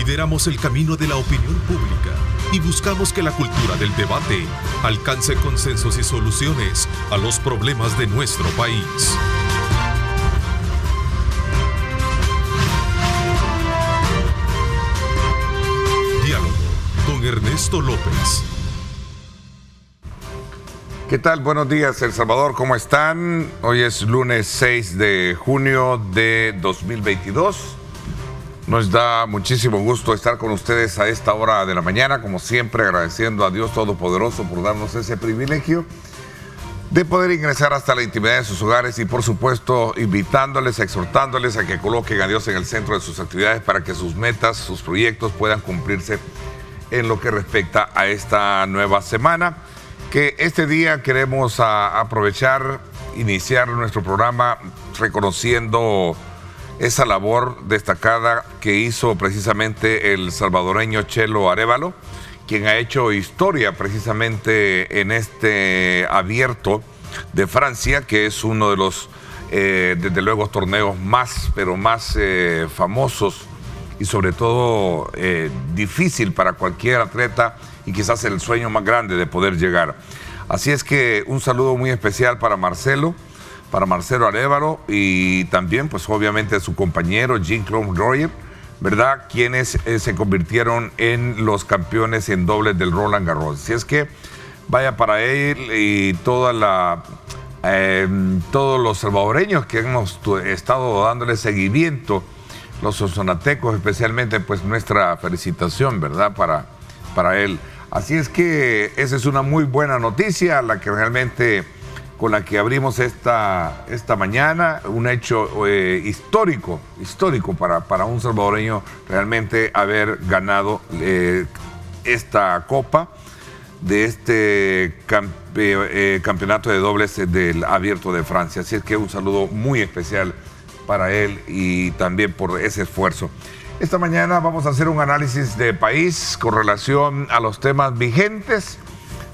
Lideramos el camino de la opinión pública y buscamos que la cultura del debate alcance consensos y soluciones a los problemas de nuestro país. Diálogo con Ernesto López. ¿Qué tal? Buenos días, El Salvador, ¿cómo están? Hoy es lunes 6 de junio de 2022. Nos da muchísimo gusto estar con ustedes a esta hora de la mañana, como siempre, agradeciendo a Dios Todopoderoso por darnos ese privilegio de poder ingresar hasta la intimidad de sus hogares y, por supuesto, invitándoles, exhortándoles a que coloquen a Dios en el centro de sus actividades para que sus metas, sus proyectos puedan cumplirse en lo que respecta a esta nueva semana. Que este día queremos aprovechar, iniciar nuestro programa reconociendo esa labor destacada que hizo precisamente el salvadoreño Chelo Arévalo, quien ha hecho historia precisamente en este abierto de Francia, que es uno de los, desde luego, torneos más famosos y sobre todo difícil para cualquier atleta y quizás el sueño más grande de poder llegar. Así es que un saludo muy especial para Marcelo Arévalo y también pues obviamente su compañero Jean-Claude Royer, ¿verdad? Quienes se convirtieron en los campeones en dobles del Roland Garros. Así es que vaya para él y todos los salvadoreños que hemos estado dándole seguimiento, los sonsonatecos especialmente, pues nuestra felicitación, ¿verdad? Para él. Así es que esa es una muy buena noticia, la que realmente con la que abrimos esta mañana, un hecho histórico para un salvadoreño realmente haber ganado esta copa de este campeonato de dobles del Abierto de Francia. Así es que un saludo muy especial para él y también por ese esfuerzo. Esta mañana vamos a hacer un análisis de país con relación a los temas vigentes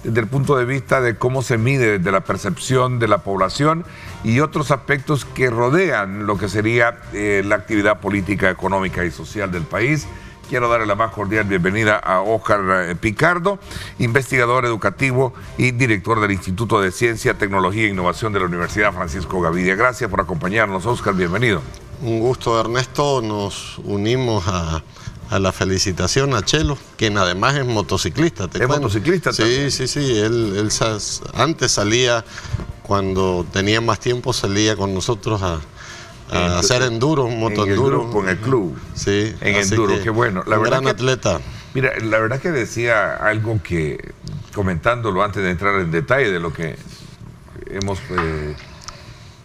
desde el punto de vista de cómo se mide desde la percepción de la población y otros aspectos que rodean lo que sería la actividad política, económica y social del país. Quiero darle la más cordial bienvenida a Óscar Picardo, investigador educativo y director del Instituto de Ciencia, Tecnología e Innovación de la Universidad Francisco Gavidia. Gracias por acompañarnos, Óscar, bienvenido. Un gusto, Ernesto. Nos unimos a la felicitación a Chelo, quien además es motociclista. ¿Es motociclista también? Sí. Él antes salía, cuando tenía más tiempo, salía con nosotros a hacer enduro, motoenduro. Con el club. Sí. En enduro, qué bueno. Un gran atleta. Mira, la verdad que decía algo que, comentándolo antes de entrar en detalle de lo que hemos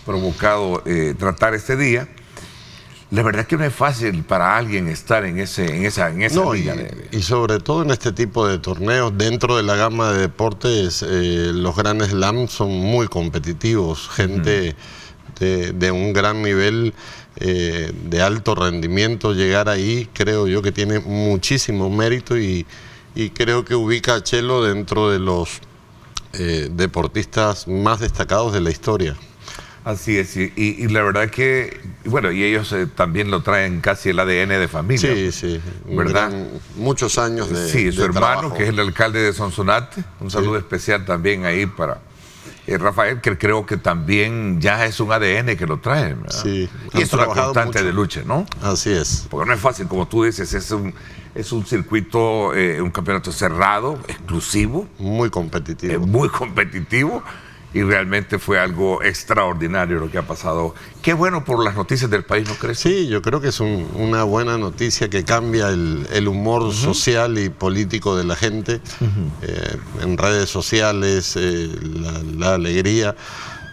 provocado tratar este día, la verdad que no es fácil para alguien estar en esa liga. Y sobre todo en este tipo de torneos, dentro de la gama de deportes, los Grand Slam son muy competitivos. Gente de un gran nivel, de alto rendimiento, llegar ahí, creo yo que tiene muchísimo mérito y creo que ubica a Chelo dentro de los deportistas más destacados de la historia. Así es, y la verdad que, bueno, y ellos también lo traen casi el ADN de familia. Sí, ¿verdad? Muchos años de Sí, su hermano, trabajo, que es el alcalde de Sonsonate, un saludo especial también ahí para Rafael, que creo que también ya es un ADN que lo traen, ¿verdad? Sí. Y es una constante de lucha, ¿no? Así es. Porque no es fácil, como tú dices, es un circuito, un campeonato cerrado, exclusivo. Muy competitivo. Muy competitivo. Y realmente fue algo extraordinario lo que ha pasado. Qué bueno por las noticias del país, ¿no crees? Sí, yo creo que es una buena noticia que cambia el humor social y político de la gente. En redes sociales, la alegría.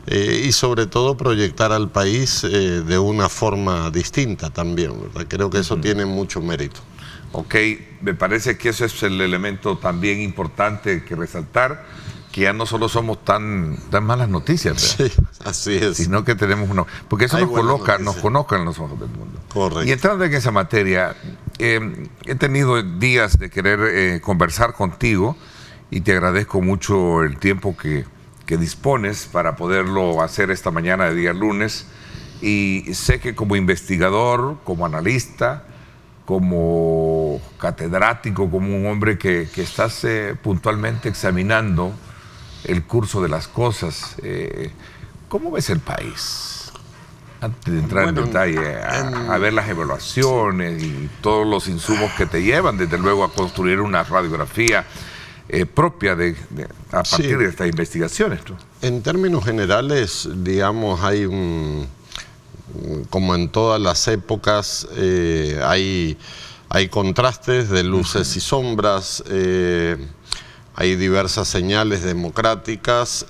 Y sobre todo proyectar al país de una forma distinta también, ¿verdad? Creo que eso tiene mucho mérito. Ok, me parece que ese es el elemento también importante que resaltar, que ya no solo somos tan malas noticias, ¿verdad? Sí, así es. Sino que tenemos porque eso nos coloca en los ojos del mundo. Correcto. Y entrando en esa materia, he tenido días de querer conversar contigo y te agradezco mucho el tiempo que dispones para poderlo hacer esta mañana de día lunes. Y sé que como investigador, como analista, como catedrático, como un hombre que estás puntualmente examinando el curso de las cosas. ¿Cómo ves el país? Antes de entrar en detalle, a ver las evaluaciones y todos los insumos que te llevan, desde luego, a construir una radiografía propia a partir de estas investigaciones. ¿No? En términos generales, digamos, hay como en todas las épocas, hay contrastes de luces y sombras, hay diversas señales democráticas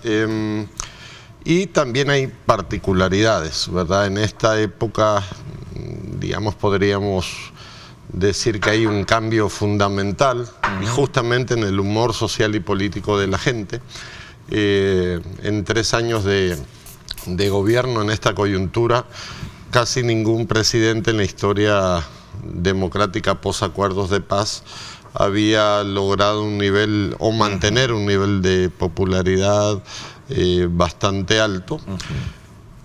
y también hay particularidades, ¿verdad? En esta época, digamos, podríamos decir que hay un cambio fundamental justamente en el humor social y político de la gente. En 3 años de gobierno en esta coyuntura, casi ningún presidente en la historia democrática posacuerdos de paz había logrado un nivel o mantener un nivel de popularidad bastante alto.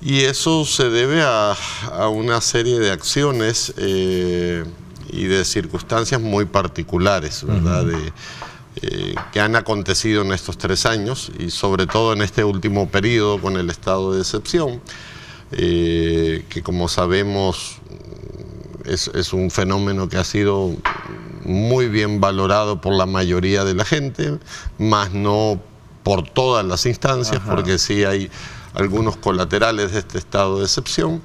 Y eso se debe a una serie de acciones y de circunstancias muy particulares, ¿verdad? Que han acontecido en estos 3 años y sobre todo en este último periodo con el estado de excepción, que como sabemos es un fenómeno que ha sido muy bien valorado por la mayoría de la gente, más no por todas las instancias, porque sí hay algunos colaterales de este estado de excepción.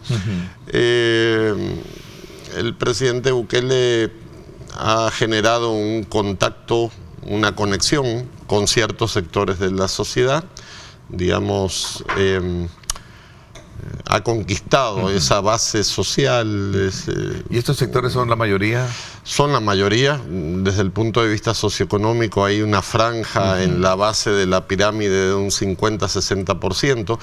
El presidente Bukele ha generado un contacto, una conexión con ciertos sectores de la sociedad, digamos, ha conquistado esa base social. ¿Y estos sectores son la mayoría? Son la mayoría. Desde el punto de vista socioeconómico hay una franja en la base de la pirámide de un 50-60%,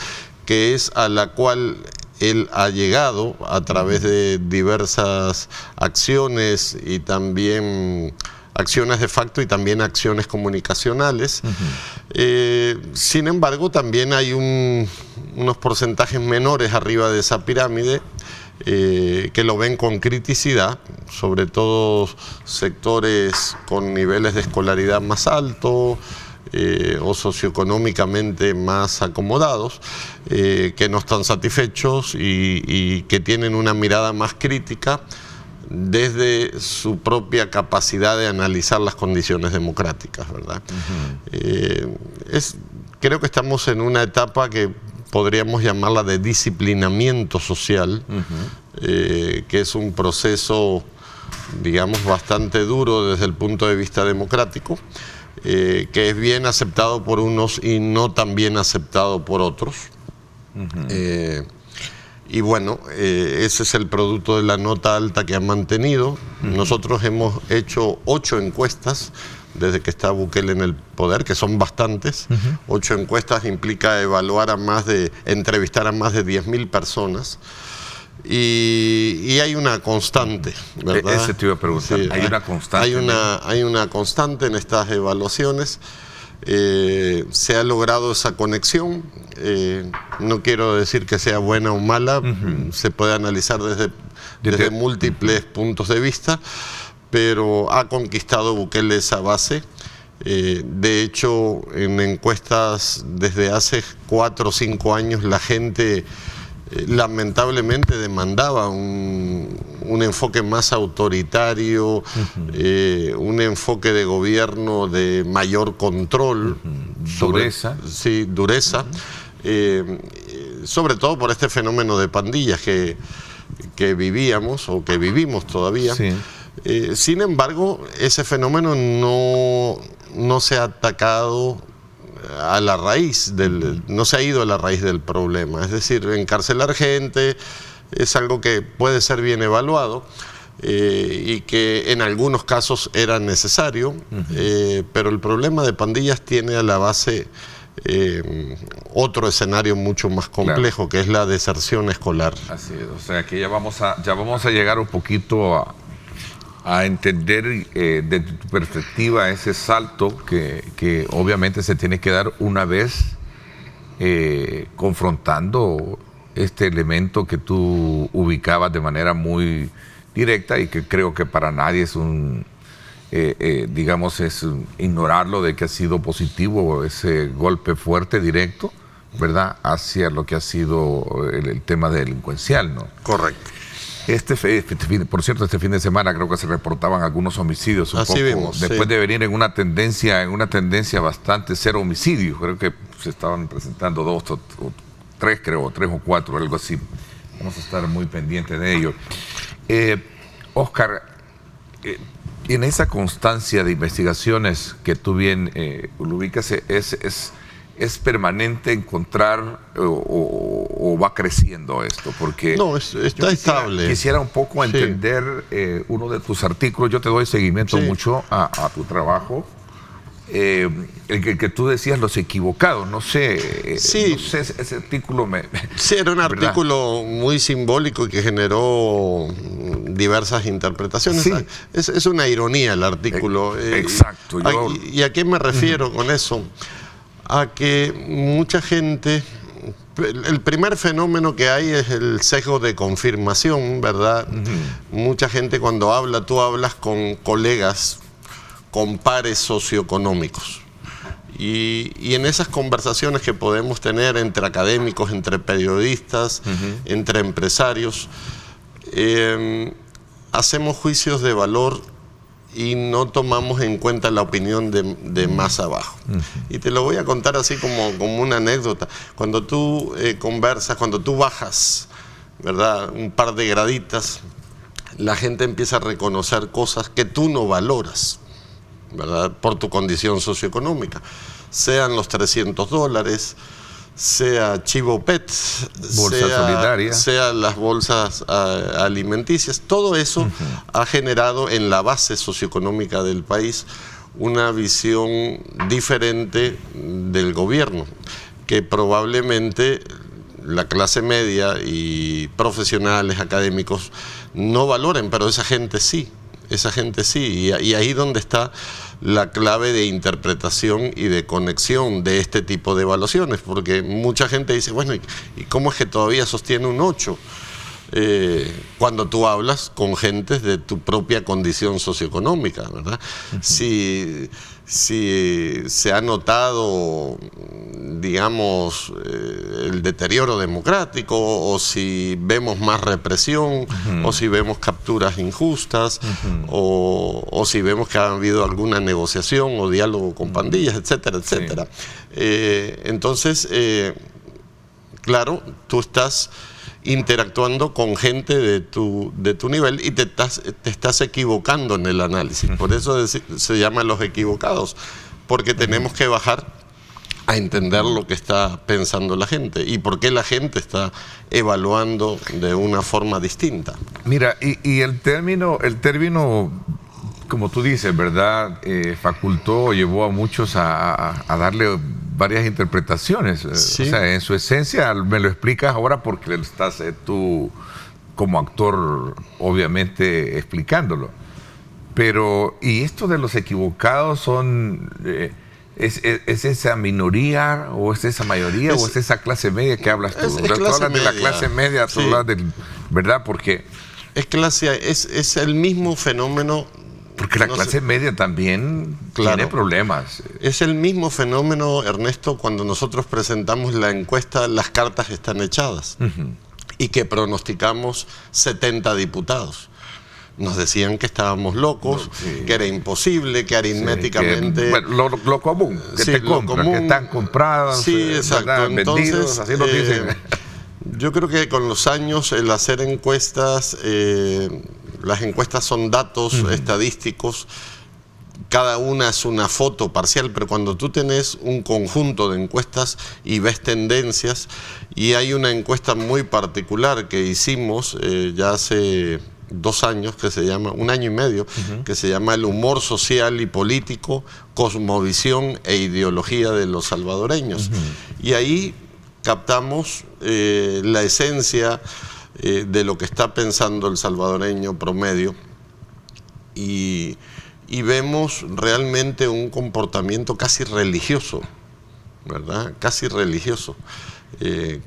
que es a la cual él ha llegado a través de diversas acciones y también acciones de facto y también acciones comunicacionales. Sin embargo, también hay unos porcentajes menores arriba de esa pirámide que lo ven con criticidad, sobre todo sectores con niveles de escolaridad más altos o socioeconómicamente más acomodados, que no están satisfechos y que tienen una mirada más crítica desde su propia capacidad de analizar las condiciones democráticas, ¿verdad? Creo que estamos en una etapa que podríamos llamarla de disciplinamiento social, que es un proceso, digamos, bastante duro desde el punto de vista democrático, que es bien aceptado por unos y no tan bien aceptado por otros. Y bueno, ese es el producto de la nota alta que ha mantenido. Nosotros hemos hecho 8 encuestas desde que está Bukele en el poder, que son bastantes. 8 encuestas implica evaluar entrevistar a más de 10.000 personas. Y hay una constante, ¿verdad? Ese te iba a preguntar. Sí, ¿Hay una constante? Hay una constante en estas evaluaciones. Se ha logrado esa conexión. No quiero decir que sea buena o mala, se puede analizar desde múltiples puntos de vista, pero ha conquistado Bukele esa base. De hecho, en encuestas desde hace 4 o 5 años la gente lamentablemente demandaba un enfoque más autoritario, un enfoque de gobierno de mayor control, dureza. Sí, dureza, sobre todo por este fenómeno de pandillas que vivíamos o que vivimos todavía. Sí. Sin embargo, ese fenómeno no se ha atacado a la raíz no se ha ido a la raíz del problema. Es decir, encarcelar gente es algo que puede ser bien evaluado y que en algunos casos era necesario, pero el problema de pandillas tiene a la base otro escenario mucho más complejo, claro, que es la deserción escolar. Así es, o sea que ya vamos a llegar un poquito a entender desde tu perspectiva ese salto que obviamente se tiene que dar una vez confrontando este elemento que tú ubicabas de manera muy directa y que creo que para nadie es digamos, es ignorarlo de que ha sido positivo ese golpe fuerte, directo, ¿verdad?, hacia lo que ha sido el tema delincuencial, ¿no? Correcto. Por cierto, este fin de semana creo que se reportaban algunos homicidios un Así poco, vimos, después sí. de venir en una tendencia bastante cero homicidios. Creo que se estaban presentando 2 o 3, creo, 3 o 4, algo así. Vamos a estar muy pendientes de ello. Oscar, en esa constancia de investigaciones que tú bien lo ubicas, ¿es permanente encontrar o va creciendo esto? Porque no, está estable. Quisiera un poco entender uno de tus artículos. Yo te doy seguimiento mucho a tu trabajo. El que tú decías, los equivocados, no sé, ese artículo Sí, era un ¿verdad? artículo muy simbólico y que generó diversas interpretaciones. Sí. Es una ironía el artículo. Exacto. ¿Y a qué me refiero con eso? A que mucha gente... El primer fenómeno que hay es el sesgo de confirmación, ¿verdad? Mucha gente cuando habla, tú hablas con colegas, con pares socioeconómicos. Y en esas conversaciones que podemos tener entre académicos, entre periodistas, entre empresarios, hacemos juicios de valor y no tomamos en cuenta la opinión de más abajo. Y te lo voy a contar así como una anécdota. Cuando tú conversas, cuando tú bajas, ¿verdad?, un par de graditas, la gente empieza a reconocer cosas que tú no valoras, ¿verdad?, por tu condición socioeconómica. Sean los $300, sea Chivo Pet, sea las bolsas alimenticias. Todo eso ha generado en la base socioeconómica del país una visión diferente del gobierno, que probablemente la clase media y profesionales, académicos, no valoren, pero esa gente sí. Y ahí donde está la clave de interpretación y de conexión de este tipo de evaluaciones, porque mucha gente dice, bueno, ¿y cómo es que todavía sostiene un 8? Cuando tú hablas con gentes de tu propia condición socioeconómica, ¿verdad? Si se ha notado, digamos, el deterioro democrático, o si vemos más represión, o si vemos capturas injustas, o si vemos que ha habido alguna negociación o diálogo con pandillas, etcétera, etcétera. Entonces, claro, tú estás interactuando con gente de tu nivel y te estás equivocando en el análisis. Por eso se llaman los equivocados, porque tenemos que bajar a entender lo que está pensando la gente y por qué la gente está evaluando de una forma distinta. Mira, y el término, como tú dices, ¿verdad?, facultó, llevó a muchos a darle varias interpretaciones. Sí. O sea, en su esencia, me lo explicas ahora porque estás tú como actor, obviamente, explicándolo. Pero, ¿y esto de los equivocados son... ¿Es esa minoría o es esa mayoría o es esa clase media que hablas tú? Es tú hablas de la media. clase media, tú hablas del... ¿Verdad? Porque Es el mismo fenómeno. Porque la clase media también tiene problemas. Es el mismo fenómeno, Ernesto, cuando nosotros presentamos la encuesta, las cartas están echadas, y que pronosticamos 70 diputados. Nos decían que estábamos locos, que era imposible, que aritméticamente... bueno, lo común, que te compran, que están compradas, sí, exacto. vendidos, así lo dicen. Yo creo que con los años el hacer encuestas, las encuestas son datos estadísticos, cada una es una foto parcial, pero cuando tú tenés un conjunto de encuestas y ves tendencias, y hay una encuesta muy particular que hicimos ya hace 2 años, que se llama, 1 año y medio, que se llama El humor social y político, cosmovisión e ideología de los salvadoreños. Y ahí captamos la esencia de lo que está pensando el salvadoreño promedio, y vemos realmente un comportamiento casi religioso, ¿verdad? Casi religioso,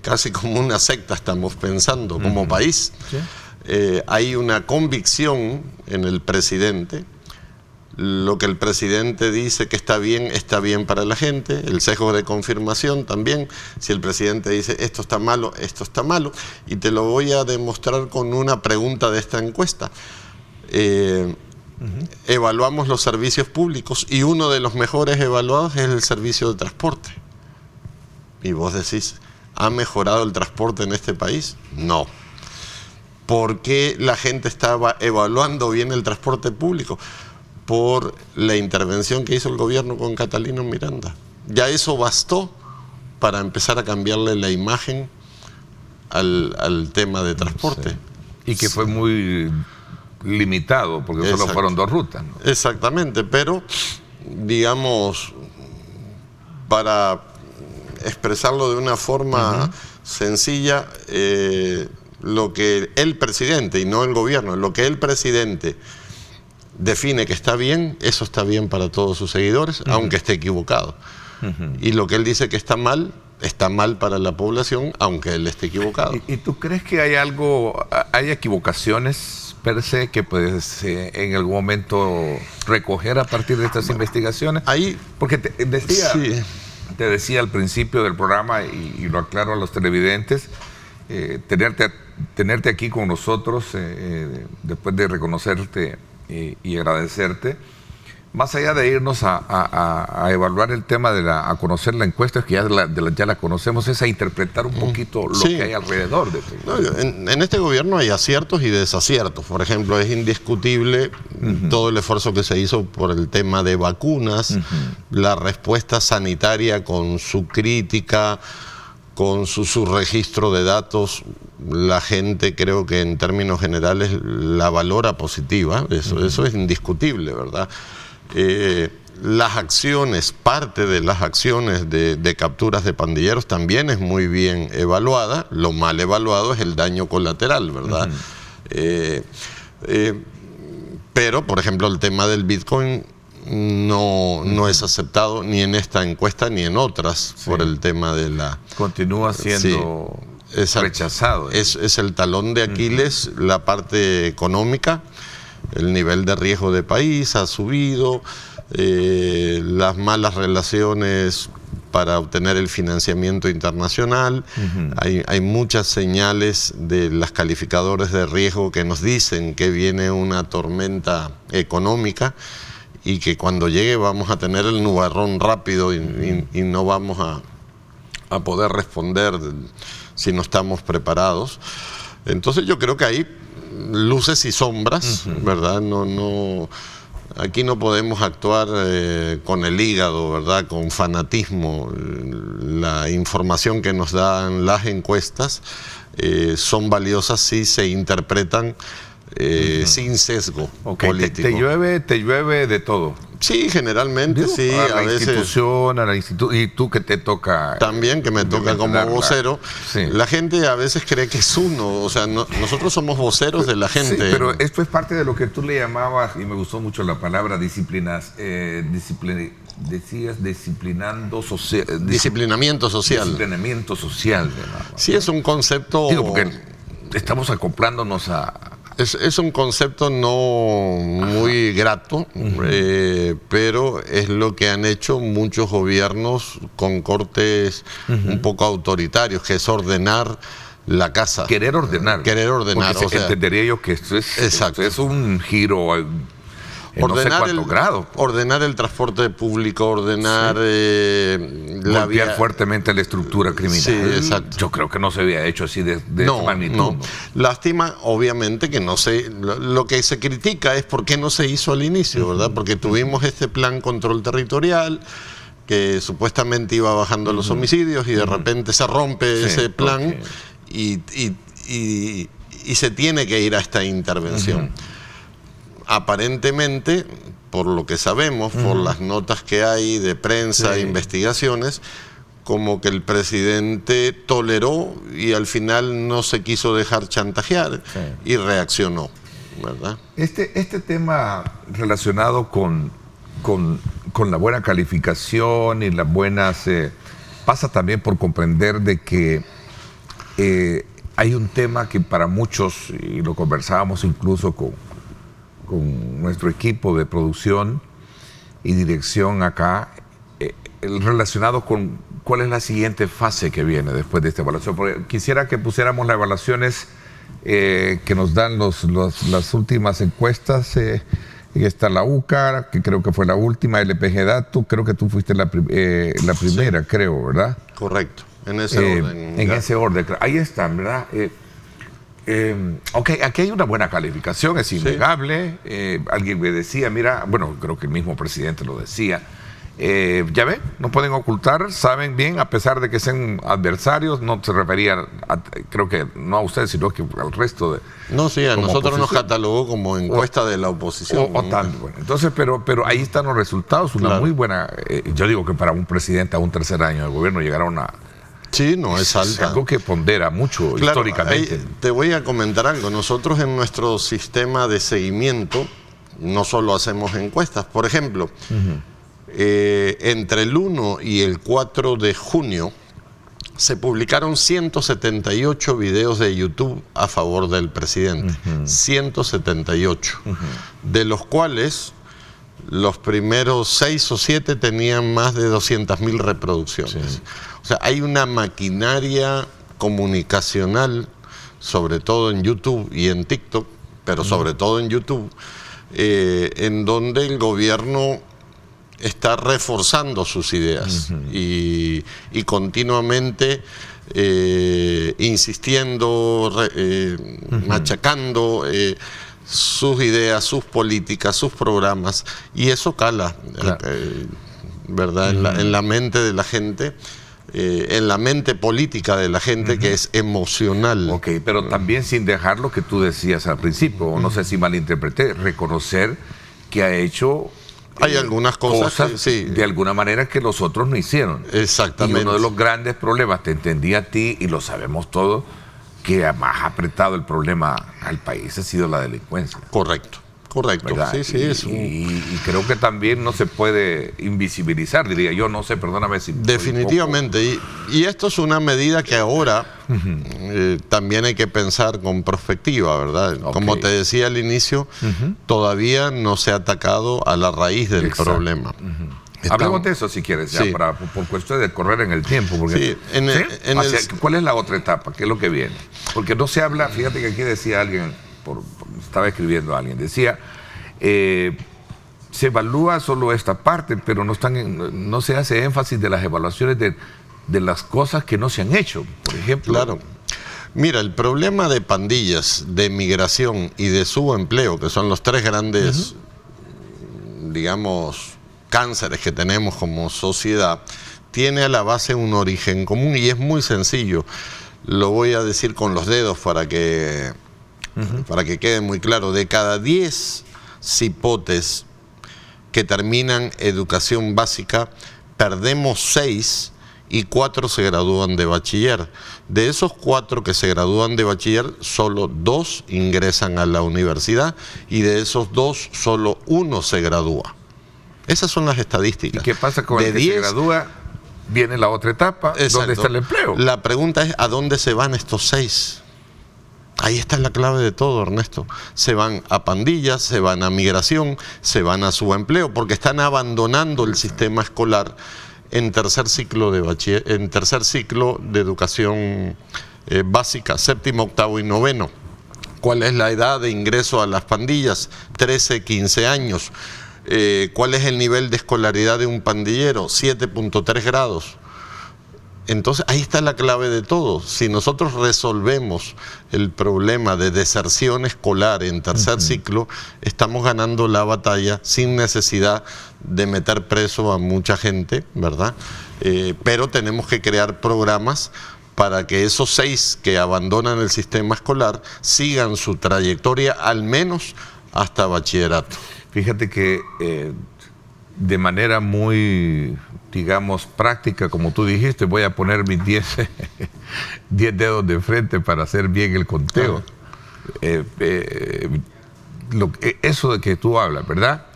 casi como una secta estamos pensando como país. ¿Sí? hay una convicción en el presidente. Lo que el presidente dice que está bien para la gente. El sesgo de confirmación también. Si el presidente dice esto está malo, esto está malo. Y te lo voy a demostrar con una pregunta de esta encuesta. Evaluamos los servicios públicos y uno de los mejores evaluados es el servicio de transporte. Y vos decís, ¿ha mejorado el transporte en este país? No. ¿Por qué la gente estaba evaluando bien el transporte público? Por la intervención que hizo el gobierno con Catalino Miranda. Ya eso bastó para empezar a cambiarle la imagen al tema de transporte. Sí. Y que fue muy limitado, porque solo fueron 2 rutas, ¿no? Exactamente, pero digamos, para expresarlo de una forma sencilla, lo que el presidente, y no el gobierno, lo que el presidente define que está bien, eso está bien para todos sus seguidores, aunque esté equivocado. Y lo que él dice que está mal para la población, aunque él esté equivocado. ¿Y tú crees que hay equivocaciones per se que puedes en algún momento recoger a partir de estas investigaciones? Ahí, porque te decía al principio del programa, y lo aclaro a los televidentes, tenerte aquí con nosotros, después de reconocerte y agradecerte, más allá de irnos a evaluar el tema a conocer la encuesta, que ya la conocemos, es a interpretar un poquito lo que hay alrededor de todo. En este gobierno hay aciertos y desaciertos. Por ejemplo, es indiscutible todo el esfuerzo que se hizo por el tema de vacunas, la respuesta sanitaria con su crítica, con su registro de datos. La gente, creo que en términos generales la valora positiva, eso es indiscutible, ¿verdad? Las acciones, parte de las acciones de capturas de pandilleros también es muy bien evaluada. Lo mal evaluado es el daño colateral, ¿verdad? Pero, por ejemplo, el tema del Bitcoin no es aceptado ni en esta encuesta ni en otras, por el tema de la... Continúa siendo rechazado. Es el talón de Aquiles, la parte económica. El nivel de riesgo de país ha subido, las malas relaciones para obtener el financiamiento internacional. Hay muchas señales de las calificadoras de riesgo que nos dicen que viene una tormenta económica y que cuando llegue vamos a tener el nubarrón rápido y no vamos a poder responder si no estamos preparados. Entonces yo creo que hay luces y sombras, ¿verdad? Aquí no podemos actuar con el hígado, ¿verdad? Con fanatismo. La información que nos dan las encuestas son valiosas si se interpretan sin sesgo político. ¿Te llueve de todo? Sí, generalmente sí. A veces, institución, y tú que te toca... También, que me toca como vocero. Sí. La gente a veces cree que es uno, o sea, nosotros somos voceros de la gente. Sí, pero esto es parte de lo que tú le llamabas, y me gustó mucho la palabra, decías disciplinamiento social. Disciplinamiento social. Sí, es un concepto... Digo, porque estamos acoplándonos a... Es un concepto no muy grato, pero es lo que han hecho muchos gobiernos con cortes un poco autoritarios, que es ordenar la casa. Querer ordenar. Porque entendería yo que esto es un giro ordenar el transporte público, ordenar la vía, fuertemente la estructura criminal. Sí, exacto. Yo creo que no se había hecho así de esa magnitud. No. Lástima, obviamente, que no se... Lo que se critica es por qué no se hizo al inicio, ¿verdad? Porque tuvimos este plan control territorial que supuestamente iba bajando los homicidios y de repente se rompe ese plan y se tiene que ir a esta intervención. Aparentemente, por lo que sabemos, por las notas que hay de prensa, investigaciones, como que el presidente toleró y al final no se quiso dejar chantajear y reaccionó, ¿verdad? Este tema relacionado con la buena calificación y las buenas... pasa también por comprender de que hay un tema que para muchos, y lo conversábamos incluso con nuestro equipo de producción y dirección acá, relacionado con cuál es la siguiente fase que viene después de esta evaluación. Porque quisiera que pusiéramos las evaluaciones que nos dan las últimas encuestas. Está la UCAR, que creo que fue la última, LPG Dato, creo que tú fuiste la primera, sí, creo, ¿verdad? Correcto, en ese orden. En ese orden, ahí están, ¿verdad? Ok, aquí hay una buena calificación, es innegable. Sí. Alguien me decía, mira, bueno, creo que el mismo presidente lo decía, ya ven, no pueden ocultar, saben bien, a pesar de que sean adversarios, no se referían, creo que no a ustedes, sino que al resto de... No, sí, a nosotros nos catalogó como encuesta de la oposición. Bueno, entonces, pero ahí están los resultados, una muy buena, yo digo que para un presidente a un tercer año de gobierno llegar a una... Sí, no, es alta. Es algo que pondera mucho, claro, históricamente. Te voy a comentar algo. Nosotros en nuestro sistema de seguimiento no solo hacemos encuestas. Por ejemplo, entre el 1 y el 4 de junio se publicaron 178 videos de YouTube a favor del presidente. 178. De los cuales los primeros 6 o 7 tenían más de 200.000 reproducciones. Sí. O sea, hay una maquinaria comunicacional, sobre todo en YouTube y en TikTok, pero sobre todo en YouTube, en donde el gobierno está reforzando sus ideas y continuamente insistiendo, machacando sus ideas, sus políticas, sus programas, y eso cala, claro, ¿verdad? En la mente de la gente. En la mente política de la gente, que es emocional. Ok, pero también sin dejar lo que tú decías al principio, o no sé si malinterpreté, reconocer que ha hecho... Hay algunas cosas sí, de alguna manera que los otros no hicieron. Exactamente. Y uno de los grandes problemas, te entendí a ti y lo sabemos todos, que más ha apretado el problema al país ha sido la delincuencia. Correcto. Correcto, ¿verdad? Sí, sí. Y creo que también no se puede invisibilizar, diría yo, no sé, perdóname si... Definitivamente, y esto es una medida que ahora también hay que pensar con perspectiva, ¿verdad? Okay. Como te decía al inicio, todavía no se ha atacado a la raíz del problema. Hablemos de eso si quieres, ya, por cuestión de correr en el tiempo. Porque, ¿cuál es la otra etapa? ¿Qué es lo que viene? Porque no se habla, fíjate que aquí decía alguien... estaba escribiendo alguien, decía, se evalúa solo esta parte, pero no se hace énfasis de las evaluaciones de las cosas que no se han hecho, por ejemplo. Claro. Mira, el problema de pandillas, de migración y de subempleo, que son los tres grandes, digamos, cánceres que tenemos como sociedad, tiene a la base un origen común y es muy sencillo. Lo voy a decir con los dedos para que quede muy claro. De cada 10 cipotes que terminan educación básica, perdemos 6 y 4 se gradúan de bachiller. De esos 4 que se gradúan de bachiller, solo 2 ingresan a la universidad y de esos 2, solo 1 se gradúa. Esas son las estadísticas. ¿Y qué pasa con el que se gradúa? Viene la otra etapa, ¿dónde está el empleo? La pregunta es, ¿a dónde se van estos 6? Ahí está la clave de todo, Ernesto. Se van a pandillas, se van a migración, se van a subempleo, porque están abandonando el sistema escolar en tercer ciclo de bachiller, en tercer ciclo de educación básica, séptimo, octavo y noveno. ¿Cuál es la edad de ingreso a las pandillas? 13, 15 años. ¿Cuál es el nivel de escolaridad de un pandillero? 7.3 grados. Entonces ahí está la clave de todo. Si nosotros resolvemos el problema de deserción escolar en tercer ciclo, estamos ganando la batalla sin necesidad de meter preso a mucha gente, ¿verdad? Pero tenemos que crear programas para que esos 6 que abandonan el sistema escolar sigan su trayectoria al menos hasta bachillerato. Fíjate que de manera muy, digamos, práctica, como tú dijiste, voy a poner mis 10 dedos de frente para hacer bien el conteo. Eso de que tú hablas, ¿verdad?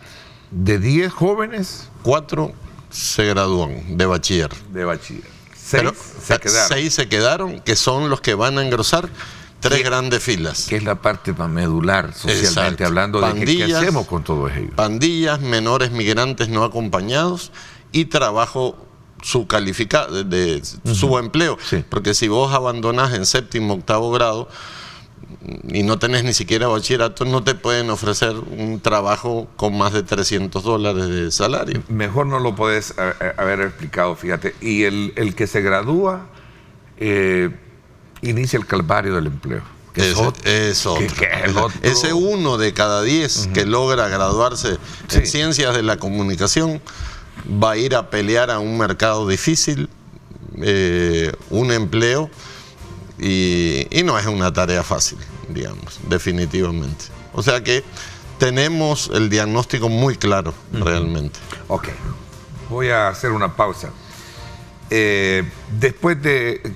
De 10 jóvenes, 4 se gradúan de bachiller. De bachiller. Pero se quedaron. 6 se quedaron, que son los que van a engrosar 3 grandes filas. Que es la parte más medular, socialmente Exacto. hablando, de qué Pandillas, hacemos con todos ellos. Pandillas, menores migrantes no acompañados y trabajo subcalificado, de subempleo. Sí. Porque si vos abandonás en 7º, 8º grado y no tenés ni siquiera bachillerato, no te pueden ofrecer un trabajo con más de $300 de salario. Mejor no lo puedes haber explicado, fíjate. Y el que se gradúa inicia el calvario del empleo. Que es otro. Que es el otro. Ese 1 de cada 10 que logra graduarse en ciencias de la comunicación va a ir a pelear a un mercado difícil, un empleo, y no es una tarea fácil, digamos, definitivamente. O sea que tenemos el diagnóstico muy claro, realmente. Ok, voy a hacer una pausa. Después de...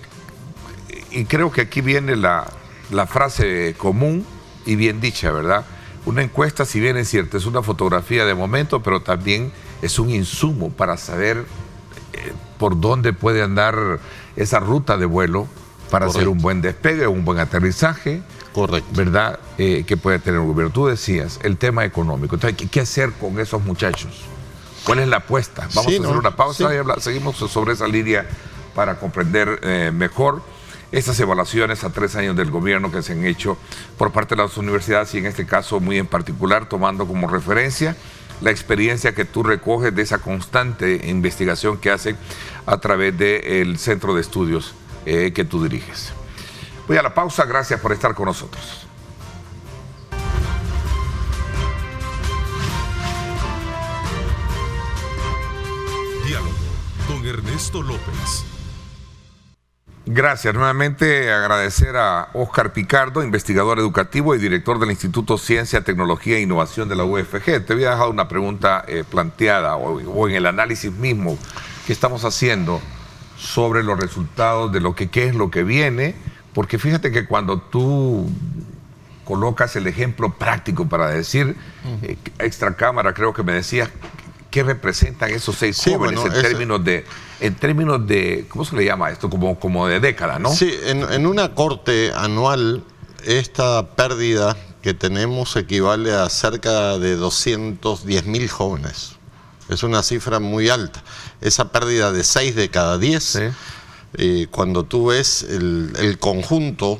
Y creo que aquí viene la frase común y bien dicha, ¿verdad? Una encuesta, si bien es cierto, es una fotografía de momento, pero también es un insumo para saber por dónde puede andar esa ruta de vuelo para hacer un buen despegue, un buen aterrizaje. Correcto. ¿Verdad? Que puede tener el gobierno. Tú decías, el tema económico. Entonces, ¿qué hacer con esos muchachos? ¿Cuál es la apuesta? Vamos a hacer una pausa y seguimos sobre esa línea para comprender mejor estas evaluaciones a 3 años del gobierno que se han hecho por parte de las universidades y en este caso muy en particular tomando como referencia la experiencia que tú recoges de esa constante investigación que hace a través del centro de estudios que tú diriges. Voy a la pausa, gracias por estar con nosotros. Diálogo con Ernesto López. Gracias. Nuevamente agradecer a Óscar Picardo, investigador educativo y director del Instituto Ciencia, Tecnología e Innovación de la UFG. Te había dejado una pregunta planteada o en el análisis mismo que estamos haciendo sobre los resultados de qué es lo que viene, porque fíjate que cuando tú colocas el ejemplo práctico para decir, extra cámara creo que me decías, ¿qué representan esos 6 jóvenes en términos de, ¿cómo se le llama esto? Como de década, ¿no? Sí, en una corte anual, esta pérdida que tenemos equivale a cerca de 210.000 jóvenes. Es una cifra muy alta. Esa pérdida de 6 de cada 10, cuando tú ves el conjunto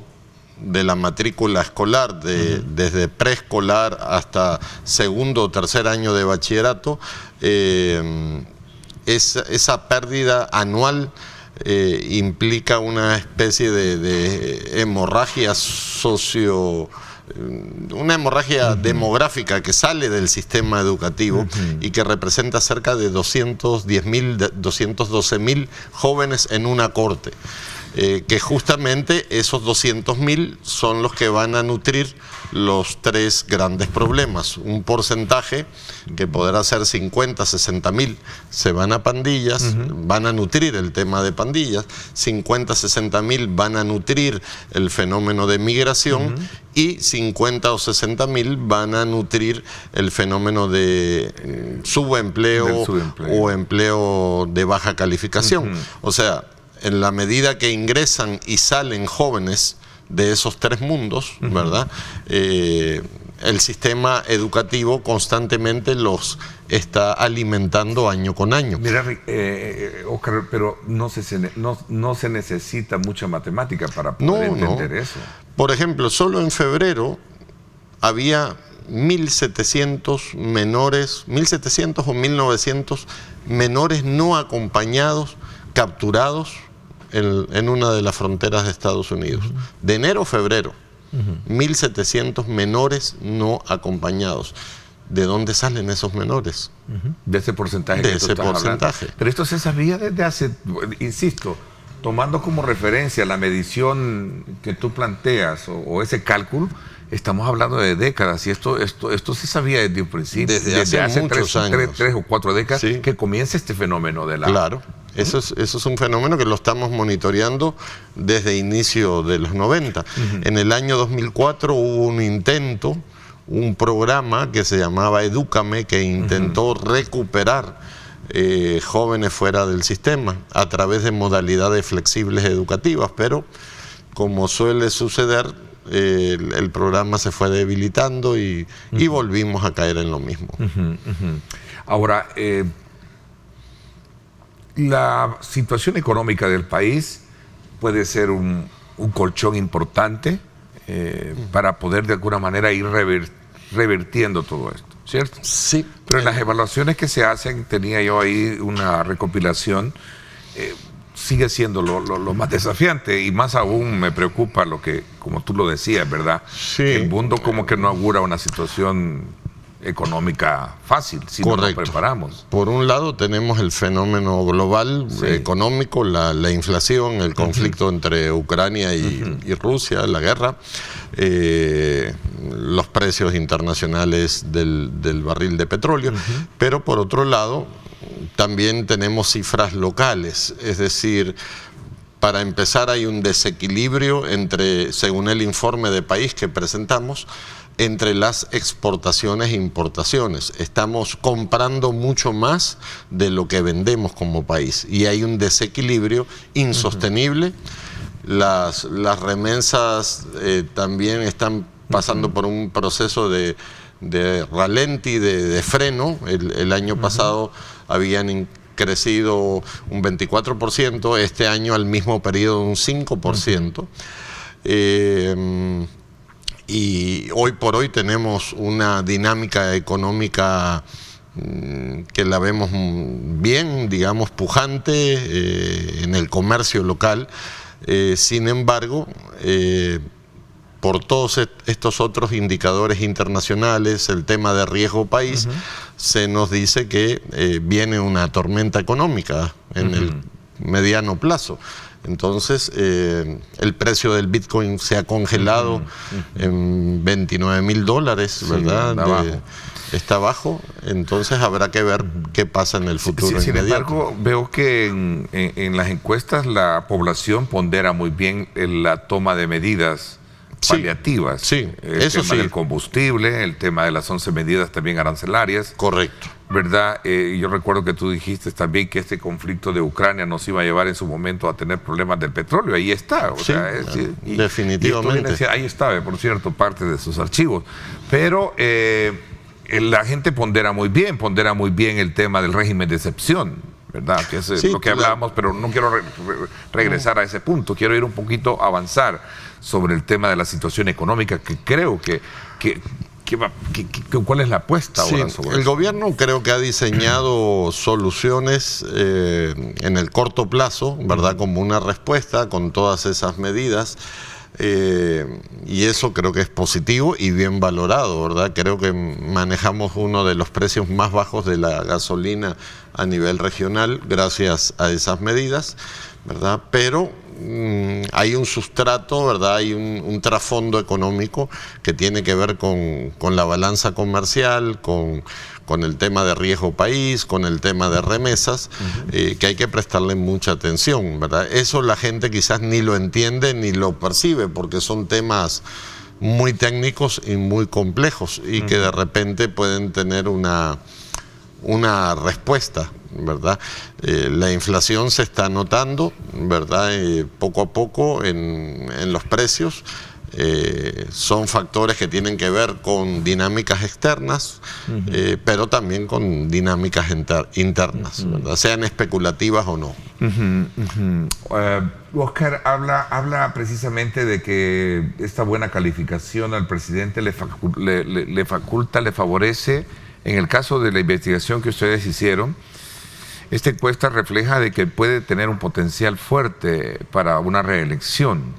de la matrícula escolar, desde preescolar hasta 2º o 3er año de bachillerato, esa pérdida anual implica una especie de hemorragia una hemorragia demográfica que sale del sistema educativo y que representa cerca de 212.000 jóvenes en una corte. Que justamente esos 200.000 son los que van a nutrir los 3 grandes problemas. Un porcentaje que podrá ser 50, 60.000 se van a pandillas, van a nutrir el tema de pandillas, 50, 60.000 van a nutrir el fenómeno de migración y 50 o 60.000 van a nutrir el fenómeno de subempleo o empleo de baja calificación. O sea, en la medida que ingresan y salen jóvenes de esos 3 mundos, ¿verdad? El sistema educativo constantemente los está alimentando año con año. Mira, Óscar, pero no se necesita mucha matemática para poder entender eso. Por ejemplo, solo en febrero había 1.700 menores, 1.700 o 1.900 menores no acompañados, capturados en una de las fronteras de Estados Unidos. De enero a febrero, 1.700 menores no acompañados. ¿De dónde salen esos menores? De ese porcentaje. De ese porcentaje. Pero esto se sabía desde hace, insisto, tomando como referencia la medición que tú planteas o ese cálculo, estamos hablando de décadas y esto se sabía desde un principio. Desde hace muchos años. 3 o 4 décadas que comienza este fenómeno de la... Claro. Eso es un fenómeno que lo estamos monitoreando desde inicio de los 90. En el año 2004 hubo un intento, un programa que se llamaba Edúcame, que intentó recuperar jóvenes fuera del sistema a través de modalidades flexibles educativas, pero como suele suceder, el programa se fue debilitando y volvimos a caer en lo mismo. Ahora, la situación económica del país puede ser un colchón importante para poder de alguna manera ir revertiendo todo esto, ¿cierto? Sí. Pero en las evaluaciones que se hacen, tenía yo ahí una recopilación, sigue siendo lo más desafiante, y más aún me preocupa lo que, como tú lo decías, ¿verdad? Sí. El mundo como que no augura una situación económica fácil si no nos preparamos. Por un lado tenemos el fenómeno global, económico, la inflación, el conflicto entre Ucrania y Rusia, la guerra, los precios internacionales del barril de petróleo, pero por otro lado también tenemos cifras locales, es decir, para empezar hay un desequilibrio entre, según el informe de país que presentamos, entre las exportaciones e importaciones. Estamos comprando mucho más de lo que vendemos como país y hay un desequilibrio insostenible. Las remesas también están pasando por un proceso de ralenti, de freno. El año pasado habían crecido un 24%, este año al mismo periodo un 5%. Y hoy por hoy tenemos una dinámica económica que la vemos bien, digamos, pujante en el comercio local. Sin embargo, por todos estos otros indicadores internacionales, el tema de riesgo país, se nos dice que viene una tormenta económica en el mediano plazo. Entonces, el precio del Bitcoin se ha congelado en $29,000, ¿verdad? Está bajo, entonces habrá que ver qué pasa en el futuro. Sin embargo, veo que en las encuestas la población pondera muy bien la toma de medidas paliativas. Sí, el tema del combustible, el tema de las 11 medidas también arancelarias. Correcto. ¿Verdad? Yo recuerdo que tú dijiste también que este conflicto de Ucrania nos iba a llevar en su momento a tener problemas del petróleo. Ahí está. Definitivamente. Ahí está, por cierto, parte de sus archivos. Pero la gente pondera muy bien el tema del régimen de excepción, ¿verdad? Que es lo que hablábamos, pero no quiero regresar a ese punto. Quiero ir un poquito a avanzar sobre el tema de la situación económica, que creo ¿cuál es la apuesta ahora sobre el eso? gobierno creo que ha diseñado soluciones en el corto plazo, ¿verdad? Como una respuesta con todas esas medidas. Y eso creo que es positivo y bien valorado, ¿verdad? Creo que manejamos uno de los precios más bajos de la gasolina a nivel regional gracias a esas medidas, ¿verdad? Pero hay un sustrato, ¿verdad? Hay un trasfondo económico que tiene que ver con la balanza comercial, con el tema de riesgo país, con el tema de remesas, que hay que prestarle mucha atención, ¿verdad? Eso la gente quizás ni lo entiende ni lo percibe, porque son temas muy técnicos y muy complejos y que de repente pueden tener una respuesta, ¿verdad? La inflación se está notando, ¿verdad? Poco a poco en los precios. Son factores que tienen que ver con dinámicas externas, pero también con dinámicas internas, ¿verdad? Sean especulativas o no. Oscar habla precisamente de que esta buena calificación al presidente le faculta, le favorece. En el caso de la investigación que ustedes hicieron, esta encuesta refleja de que puede tener un potencial fuerte para una reelección.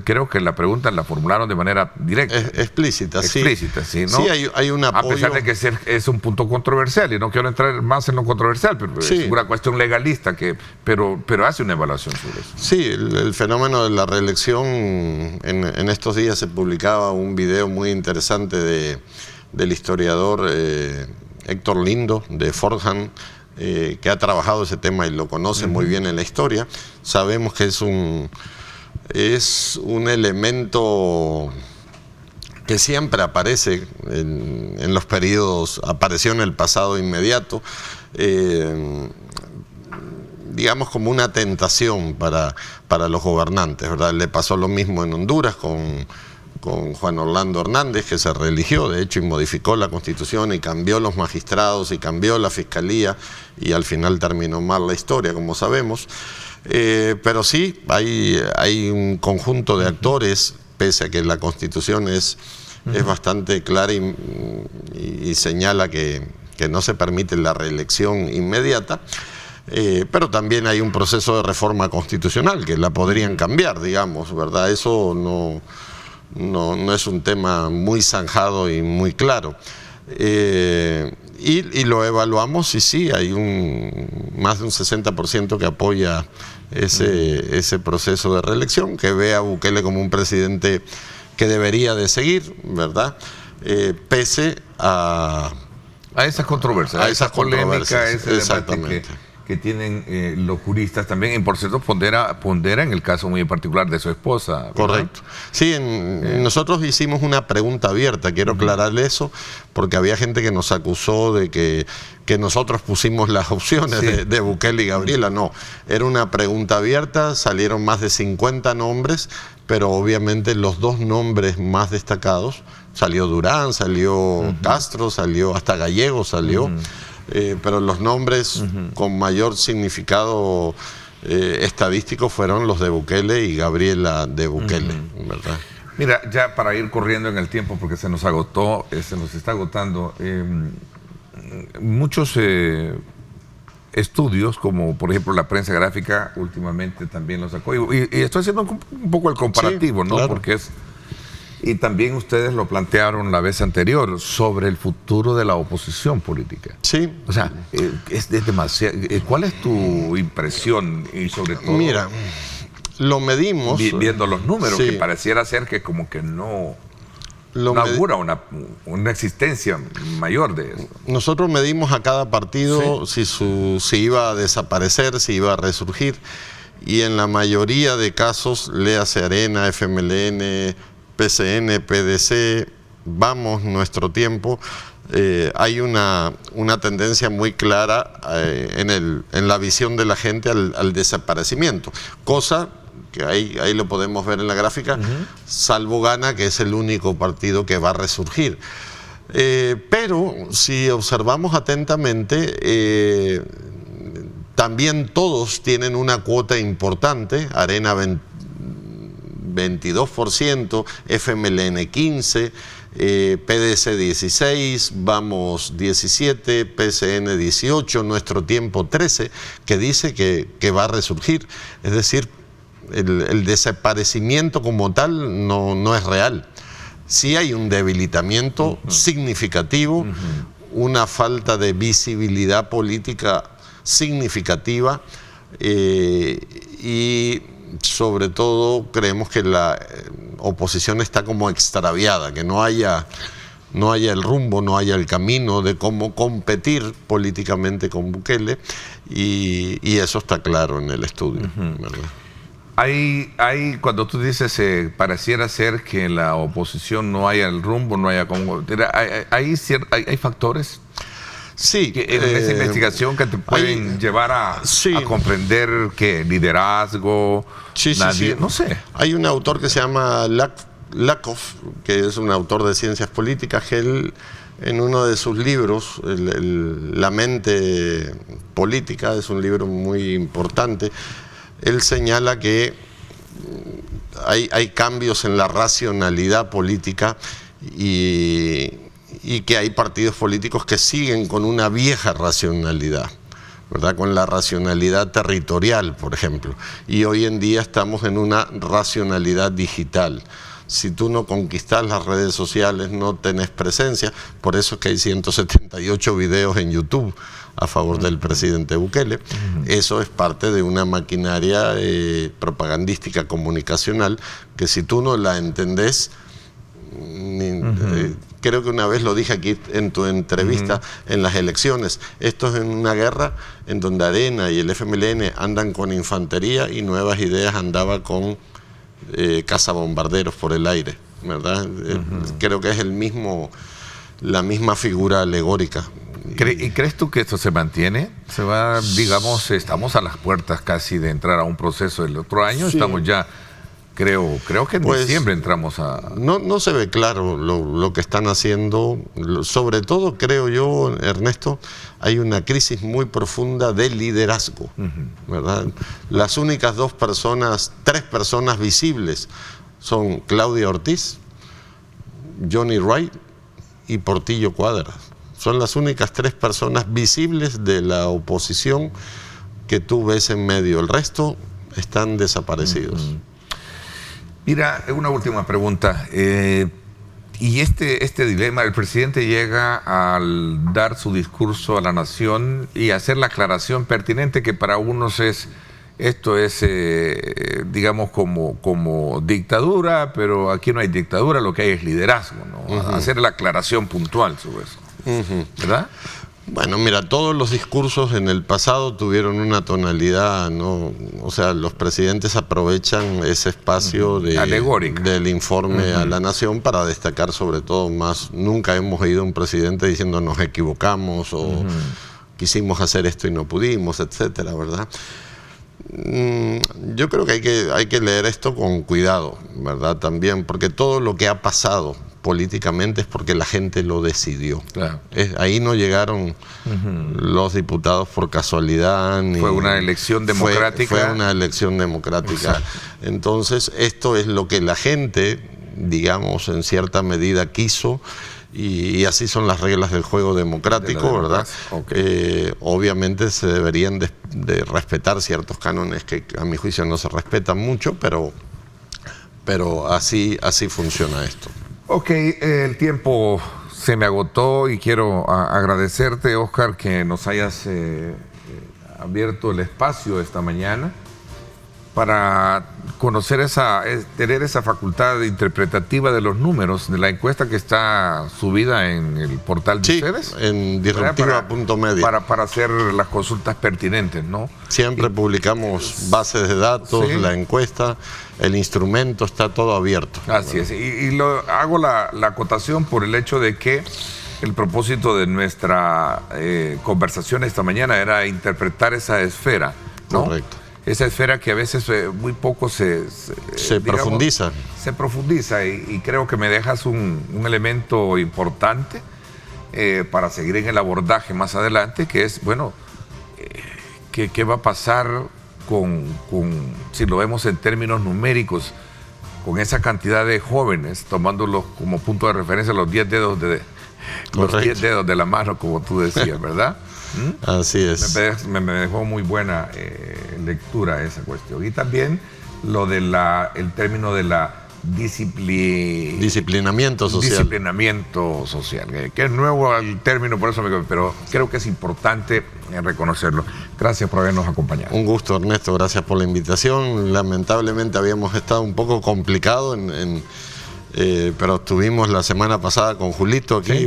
Creo que la pregunta la formularon de manera directa. Explícita, sí. Explícita, sí, ¿no? Sí, hay un apoyo. A pesar de que es un punto controversial, y no quiero entrar más en lo controversial, pero es una cuestión legalista, pero hace una evaluación sobre eso. Sí, el fenómeno de la reelección, en estos días se publicaba un video muy interesante del historiador Héctor Lindo, de Fordham, que ha trabajado ese tema y lo conoce muy bien en la historia. Sabemos que es un elemento que siempre aparece en los periodos, apareció en el pasado inmediato, digamos, como una tentación para los gobernantes, ¿verdad? Le pasó lo mismo en Honduras con Juan Orlando Hernández, que se reeligió, de hecho, y modificó la Constitución y cambió los magistrados y cambió la Fiscalía, y al final terminó mal la historia, como sabemos. Pero sí, hay un conjunto de actores, pese a que la Constitución es bastante clara y señala que no se permite la reelección inmediata. Pero también hay un proceso de reforma constitucional que la podrían cambiar, digamos, ¿verdad? Eso no es un tema muy zanjado y muy claro. Y lo evaluamos y sí, hay más de un 60% que apoya ese proceso de reelección, que ve a Bukele como un presidente que debería de seguir, ¿verdad? Pese a esas controversias, a esa polémica, a ese debate que tienen los juristas también, y por cierto pondera en el caso muy particular de su esposa, ¿verdad? Correcto. Sí, nosotros hicimos una pregunta abierta, quiero aclararle eso, porque había gente que nos acusó de que nosotros pusimos las opciones de Bukele y Gabriela. No, era una pregunta abierta, salieron más de 50 nombres, pero obviamente los dos nombres más destacados, salió Durán, salió Castro, salió hasta Gallego, salió... pero los nombres con mayor significado estadístico fueron los de Bukele y Gabriela de Bukele, ¿verdad? Mira, ya para ir corriendo en el tiempo, porque se nos está agotando, muchos estudios, como por ejemplo la prensa gráfica, últimamente también lo sacó, y estoy haciendo un poco el comparativo, ¿no? Claro. Porque y también ustedes lo plantearon la vez anterior sobre el futuro de la oposición política. Sí. O sea, es demasiado. ¿Cuál es tu impresión? Y sobre todo, mira, lo medimos. Viendo los números, que pareciera ser que como que no augura una existencia mayor de eso. Nosotros medimos a cada partido si iba a desaparecer, si iba a resurgir. Y en la mayoría de casos, léase Arena, FMLN, PCN, PDC, Vamos, Nuestro Tiempo, hay una tendencia muy clara en la visión de la gente al desaparecimiento, cosa que ahí lo podemos ver en la gráfica, salvo Gana, que es el único partido que va a resurgir. Pero si observamos atentamente, también todos tienen una cuota importante, Arena 22%, FMLN 15%, PDC 16%, Vamos 17%, PCN 18%, Nuestro Tiempo 13%, que dice que va a resurgir. Es decir, el desaparecimiento como tal no es real. Sí hay un debilitamiento significativo, una falta de visibilidad política significativa y sobre todo creemos que la oposición está como extraviada, que no haya el rumbo, no haya el camino de cómo competir políticamente con Bukele, y eso está claro en el estudio, ¿verdad? Cuando tú dices pareciera ser que en la oposición no haya el rumbo, no haya cómo, hay factores en esa investigación que te pueden llevar a comprender que liderazgo, no sé. Hay un autor que se llama Lakoff, que es un autor de ciencias políticas, que él, en uno de sus libros, La mente política, es un libro muy importante, él señala que hay cambios en la racionalidad política y que hay partidos políticos que siguen con una vieja racionalidad, ¿verdad? Con la racionalidad territorial, por ejemplo. Y hoy en día estamos en una racionalidad digital. Si tú no conquistas las redes sociales, no tenés presencia. Por eso es que hay 178 videos en YouTube a favor del presidente Bukele. Eso es parte de una maquinaria propagandística comunicacional que si tú no la entendés, creo que una vez lo dije aquí en tu entrevista, en las elecciones, esto es en una guerra en donde Arena y el FMLN andan con infantería y Nuevas Ideas andaba con cazabombarderos por el aire, ¿verdad? Creo que es la misma figura alegórica. ¿Y crees tú que esto se mantiene? Se va, digamos, estamos a las puertas casi de entrar a un proceso del otro año, Sí. estamos ya, creo que en diciembre entramos a... No se ve claro lo que están haciendo. Sobre todo, creo yo, Ernesto, hay una crisis muy profunda de liderazgo, ¿verdad? Las únicas tres personas visibles son Claudia Ortiz, Johnny Wright y Portillo Cuadras. Son las únicas tres personas visibles de la oposición que tú ves en medio. El resto están desaparecidos. Mira, una última pregunta. Y este dilema, el presidente llega al dar su discurso a la nación y hacer la aclaración pertinente que para unos esto es, digamos, como dictadura, pero aquí no hay dictadura, lo que hay es liderazgo, ¿no? Hacer la aclaración puntual sobre eso, ¿verdad? Bueno, mira, todos los discursos en el pasado tuvieron una tonalidad, ¿no? O sea, los presidentes aprovechan ese espacio del informe a la nación para destacar sobre todo más. Nunca hemos oído un presidente diciendo nos equivocamos o quisimos hacer esto y no pudimos, etcétera, ¿verdad? Yo creo que hay que leer esto con cuidado, ¿verdad? También, porque todo lo que ha pasado políticamente es porque la gente lo decidió. Claro. Ahí no llegaron los diputados por casualidad. Fue una elección democrática. Fue una elección democrática. Exacto. Entonces, esto es lo que la gente, digamos, en cierta medida quiso. Y así son las reglas del juego democrático, ¿verdad? Okay. Obviamente se deberían de respetar ciertos cánones que a mi juicio no se respetan mucho, pero así funciona esto. Ok, el tiempo se me agotó y quiero agradecerte, Óscar, que nos hayas abierto el espacio esta mañana para conocer tener esa facultad interpretativa de los números de la encuesta que está subida en el portal de ustedes. En disruptiva.media. Para hacer las consultas pertinentes, ¿no? Siempre publicamos bases de datos, la encuesta, el instrumento, está todo abierto. Así es, y hago la acotación por el hecho de que el propósito de nuestra conversación esta mañana era interpretar esa esfera, ¿no? Correcto. Esa esfera que a veces muy poco se profundiza. Se profundiza y creo que me dejas un elemento importante para seguir en el abordaje más adelante, que es, bueno, ¿qué va a pasar si lo vemos en términos numéricos, con esa cantidad de jóvenes, tomándolos como punto de referencia los 10 dedos de la mano, como tú decías, ¿verdad? Así es. Me dejó muy buena lectura esa cuestión. Y también el término de la disciplinamiento social. Disciplinamiento social, que es nuevo el término, por eso pero creo que es importante reconocerlo. Gracias por habernos acompañado. Un gusto, Ernesto, gracias por la invitación. Lamentablemente habíamos estado un poco complicado pero estuvimos la semana pasada con Julito aquí,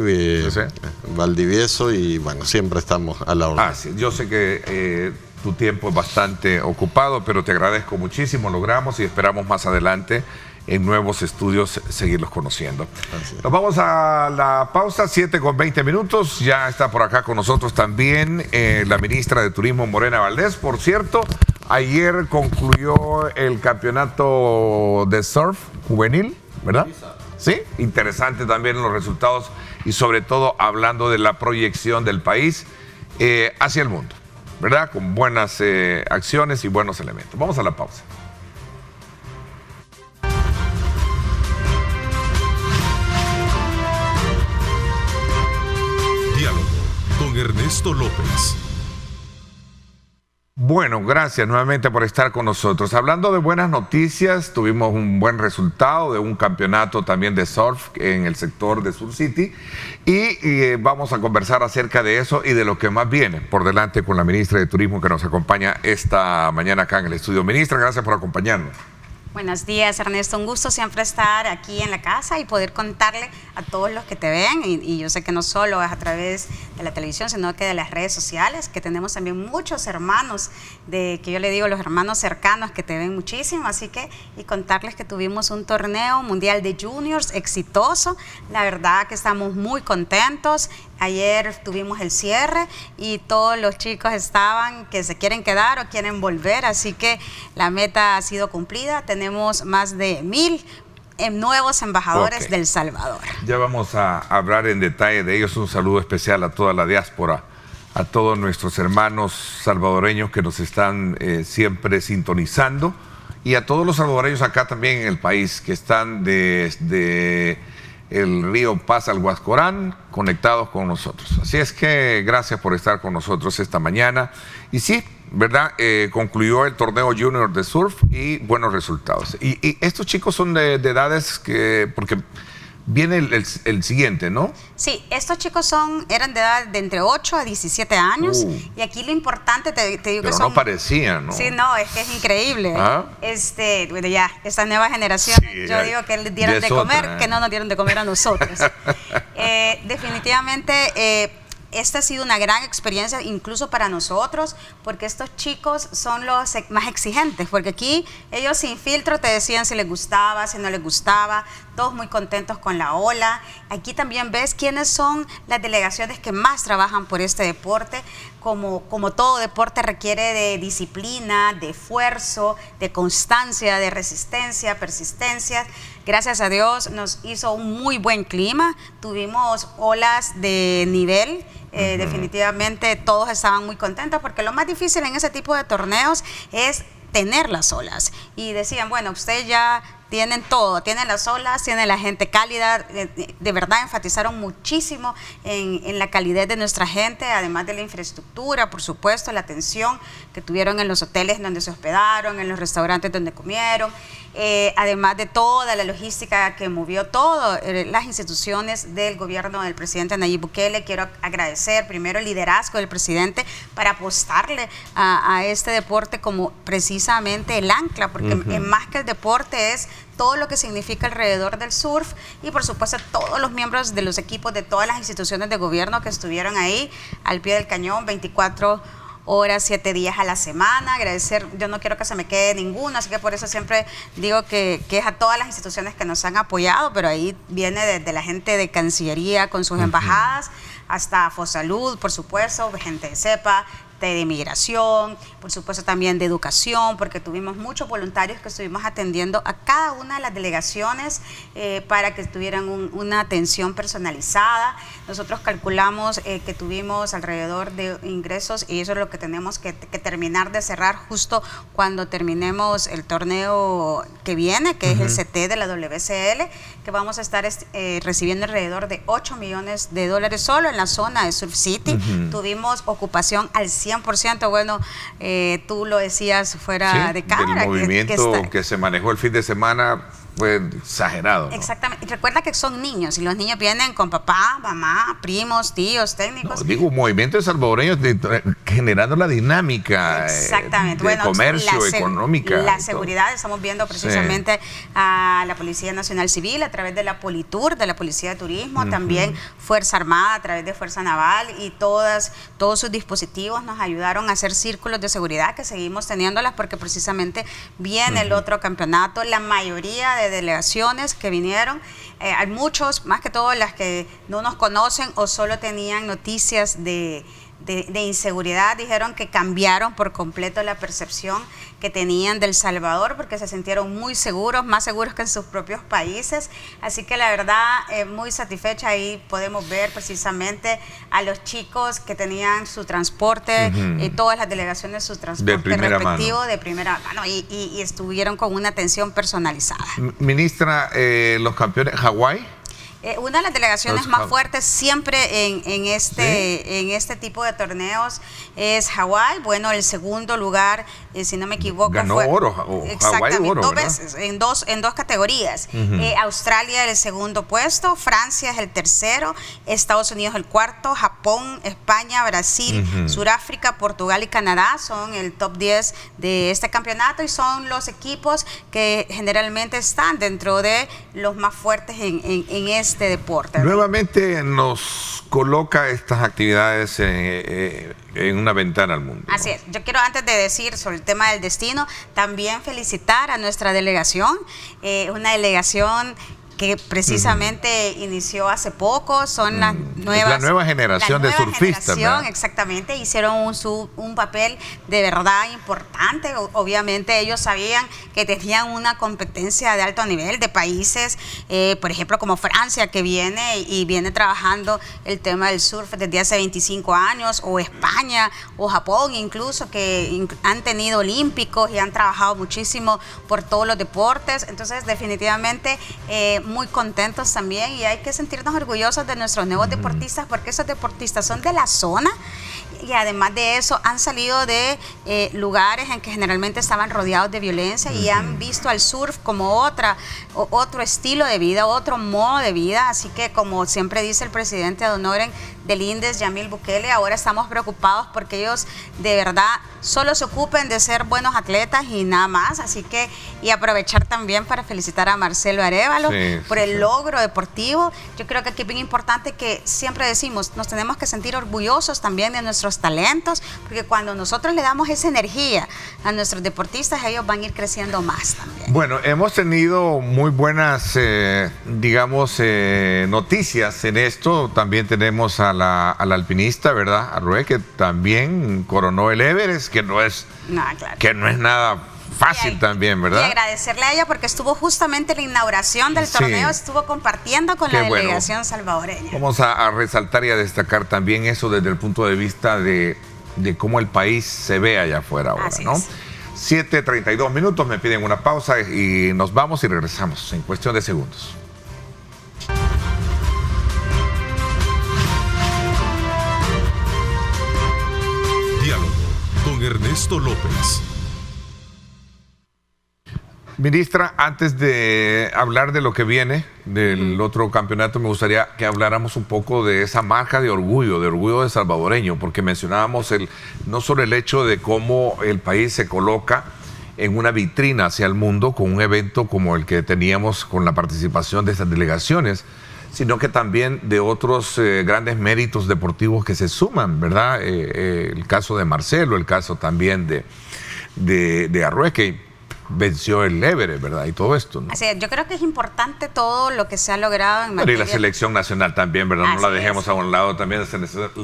Valdivieso, y bueno, siempre estamos a la orden. Sí, yo sé que tu tiempo es bastante ocupado, pero te agradezco muchísimo, logramos y esperamos más adelante en nuevos estudios seguirlos conociendo. Gracias. Nos vamos a la pausa, 7:20. Ya está por acá con nosotros también la ministra de Turismo, Morena Valdés. Por cierto, ayer concluyó el campeonato de surf juvenil, ¿verdad? Sí, interesante también los resultados y sobre todo hablando de la proyección del país hacia el mundo, ¿verdad? Con buenas acciones y buenos elementos. Vamos a la pausa. Diálogo con Ernesto López. Bueno, gracias nuevamente por estar con nosotros. Hablando de buenas noticias, tuvimos un buen resultado de un campeonato también de surf en el sector de Sur City y vamos a conversar acerca de eso y de lo que más viene por delante con la ministra de Turismo que nos acompaña esta mañana acá en el estudio. Ministra, gracias por acompañarnos. Buenos días, Ernesto. Un gusto siempre estar aquí en la casa y poder contarle a todos los que te ven, y yo sé que no solo es a través de la televisión, sino que de las redes sociales, que tenemos también muchos hermanos, que yo le digo los hermanos cercanos que te ven muchísimo, y contarles que tuvimos un torneo mundial de juniors exitoso. La verdad que estamos muy contentos. Ayer tuvimos el cierre y todos los chicos estaban que se quieren quedar o quieren volver, así que la meta ha sido cumplida. Tenemos más de 1000 nuevos embajadores del Salvador. Ya vamos a hablar en detalle de ellos. Un saludo especial a toda la diáspora, a todos nuestros hermanos salvadoreños que nos están siempre sintonizando, y a todos los salvadoreños acá también en el país que están desde el río Paz al Huascorán conectados con nosotros. Así es que gracias por estar con nosotros esta mañana. Y sí, ¿verdad? Concluyó el torneo junior de surf y buenos resultados. Y estos chicos son de edades que, porque viene el siguiente, ¿no? Sí, estos chicos eran de edad de entre 8 a 17 años. Y aquí lo importante, te digo pero que son... no parecían, ¿no? Sí, no, es que es increíble. ¿Ah? Bueno, ya, esta nueva generación, sí, yo digo que les dieron de comer, otra, que no nos dieron de comer a nosotros. Definitivamente... Esta ha sido una gran experiencia incluso para nosotros, porque estos chicos son los más exigentes, porque aquí ellos sin filtro te decían si les gustaba, si no les gustaba, todos muy contentos con la ola. Aquí también ves quiénes son las delegaciones que más trabajan por este deporte. Como todo deporte requiere de disciplina, de esfuerzo, de constancia, de resistencia, persistencia. Gracias a Dios nos hizo un muy buen clima, tuvimos olas de nivel. Definitivamente todos estaban muy contentos, porque lo más difícil en ese tipo de torneos es tener las olas. Y decían, bueno, ustedes ya tienen todo, tienen las olas, tienen la gente cálida. De verdad enfatizaron muchísimo en la calidez de nuestra gente, además de la infraestructura, por supuesto, la atención que tuvieron en los hoteles donde se hospedaron, en los restaurantes donde comieron, además de toda la logística que movió todo, las instituciones del gobierno del presidente Nayib Bukele. Quiero agradecer primero el liderazgo del presidente para apostarle a este deporte como precisamente el ancla, porque más que el deporte es todo lo que significa alrededor del surf, y por supuesto todos los miembros de los equipos de todas las instituciones de gobierno que estuvieron ahí al pie del cañón 24 horas, 7 días a la semana. Agradecer, yo no quiero que se me quede ninguno, así que por eso siempre digo que es a todas las instituciones que nos han apoyado, pero ahí viene desde la gente de Cancillería con sus embajadas, hasta Fosalud, por supuesto, gente de CEPA, de Migración, por supuesto también de Educación, porque tuvimos muchos voluntarios que estuvimos atendiendo a cada una de las delegaciones para que tuvieran una atención personalizada. Nosotros calculamos que tuvimos alrededor de ingresos, y eso es lo que tenemos que terminar de cerrar justo cuando terminemos el torneo que viene, que es el CT de la WCL, que vamos a estar recibiendo alrededor de $8 millones solo en la zona de Surf City. Tuvimos ocupación al 100%, bueno, tú lo decías fuera de cámara. El movimiento que se manejó el fin de semana fue exagerado, ¿no? Exactamente. Y recuerda que son niños, y los niños vienen con papá, mamá, primos, tíos, técnicos. No, digo, movimiento de salvadoreños generando la dinámica de comercio, económica. La seguridad, estamos viendo precisamente a la Policía Nacional Civil a través de la Politur, de la Policía de Turismo, también Fuerza Armada a través de Fuerza Naval, y todos sus dispositivos nos ayudaron a hacer círculos de seguridad, que seguimos teniéndolas porque precisamente viene el otro campeonato. La mayoría de delegaciones que vinieron, hay muchos, más que todo las que no nos conocen o solo tenían noticias de inseguridad, dijeron que cambiaron por completo la percepción que tenían del Salvador, porque se sintieron muy seguros, más seguros que en sus propios países. Así que la verdad, muy satisfecha. Ahí podemos ver precisamente a los chicos que tenían su transporte, todas las delegaciones su transporte respectivo de primera mano, y estuvieron con una atención personalizada. Ministra, los campeones, Hawái. Una de las delegaciones más fuertes siempre en este tipo de torneos es Hawái. Bueno, el segundo lugar, si no me equivoco, ganó fue oro. Exactamente, oro, dos ¿verdad? veces, en dos categorías. Australia el segundo puesto, Francia es el tercero, Estados Unidos el cuarto, Japón, España, Brasil, Sudáfrica, Portugal y Canadá son el top 10 de este campeonato, y son los equipos que generalmente están dentro de los más fuertes en este deporte. Nuevamente nos coloca estas actividades en una ventana al mundo, ¿no? Así es. Yo quiero, antes de decir sobre el tema del destino, también felicitar a nuestra delegación, una delegación que precisamente inició hace poco, son las nuevas... La nueva generación de surfistas, ¿verdad? Exactamente, hicieron un papel de verdad importante. Obviamente ellos sabían que tenían una competencia de alto nivel de países, por ejemplo, como Francia, que viene trabajando el tema del surf desde hace 25 años, o España, o Japón incluso, que han tenido olímpicos y han trabajado muchísimo por todos los deportes. Entonces, definitivamente, muy contentos también, y hay que sentirnos orgullosos de nuestros nuevos deportistas, porque esos deportistas son de la zona, y además de eso han salido de lugares en que generalmente estaban rodeados de violencia, y han visto al surf como otro estilo de vida, otro modo de vida. Así que, como siempre dice el presidente ad honorem del INDES, Yamil Bukele, ahora estamos preocupados porque ellos de verdad solo se ocupen de ser buenos atletas y nada más. Así que, y aprovechar también para felicitar a Marcelo Arévalo por el logro deportivo. Yo creo que aquí es bien importante que siempre decimos, nos tenemos que sentir orgullosos también de nuestros talentos, porque cuando nosotros le damos esa energía a nuestros deportistas, ellos van a ir creciendo más también. Bueno, hemos tenido muy buenas, noticias en esto. También tenemos a la alpinista, ¿verdad? Arrué, que también coronó el Everest, que no es nada fácil también, ¿verdad? Y agradecerle a ella porque estuvo justamente en la inauguración del torneo, estuvo compartiendo con la delegación salvadoreña. Vamos a resaltar y a destacar también eso desde el punto de vista de cómo el país se ve allá afuera ahora, Así ¿no? es. 7:32 minutos, me piden una pausa y nos vamos y regresamos en cuestión de segundos. Diálogo con Ernesto López. Ministra, antes de hablar de lo que viene del otro campeonato, me gustaría que habláramos un poco de esa marca de orgullo de salvadoreño, porque mencionábamos no solo el hecho de cómo el país se coloca en una vitrina hacia el mundo con un evento como el que teníamos con la participación de estas delegaciones, sino que también de otros grandes méritos deportivos que se suman, ¿verdad? El caso de Marcelo, el caso también de Arrué, que venció el Everest, ¿verdad? Y todo esto, ¿no? Así es, yo creo que es importante todo lo que se ha logrado en materia... Y la selección nacional también, ¿verdad? No la dejemos a un lado, también la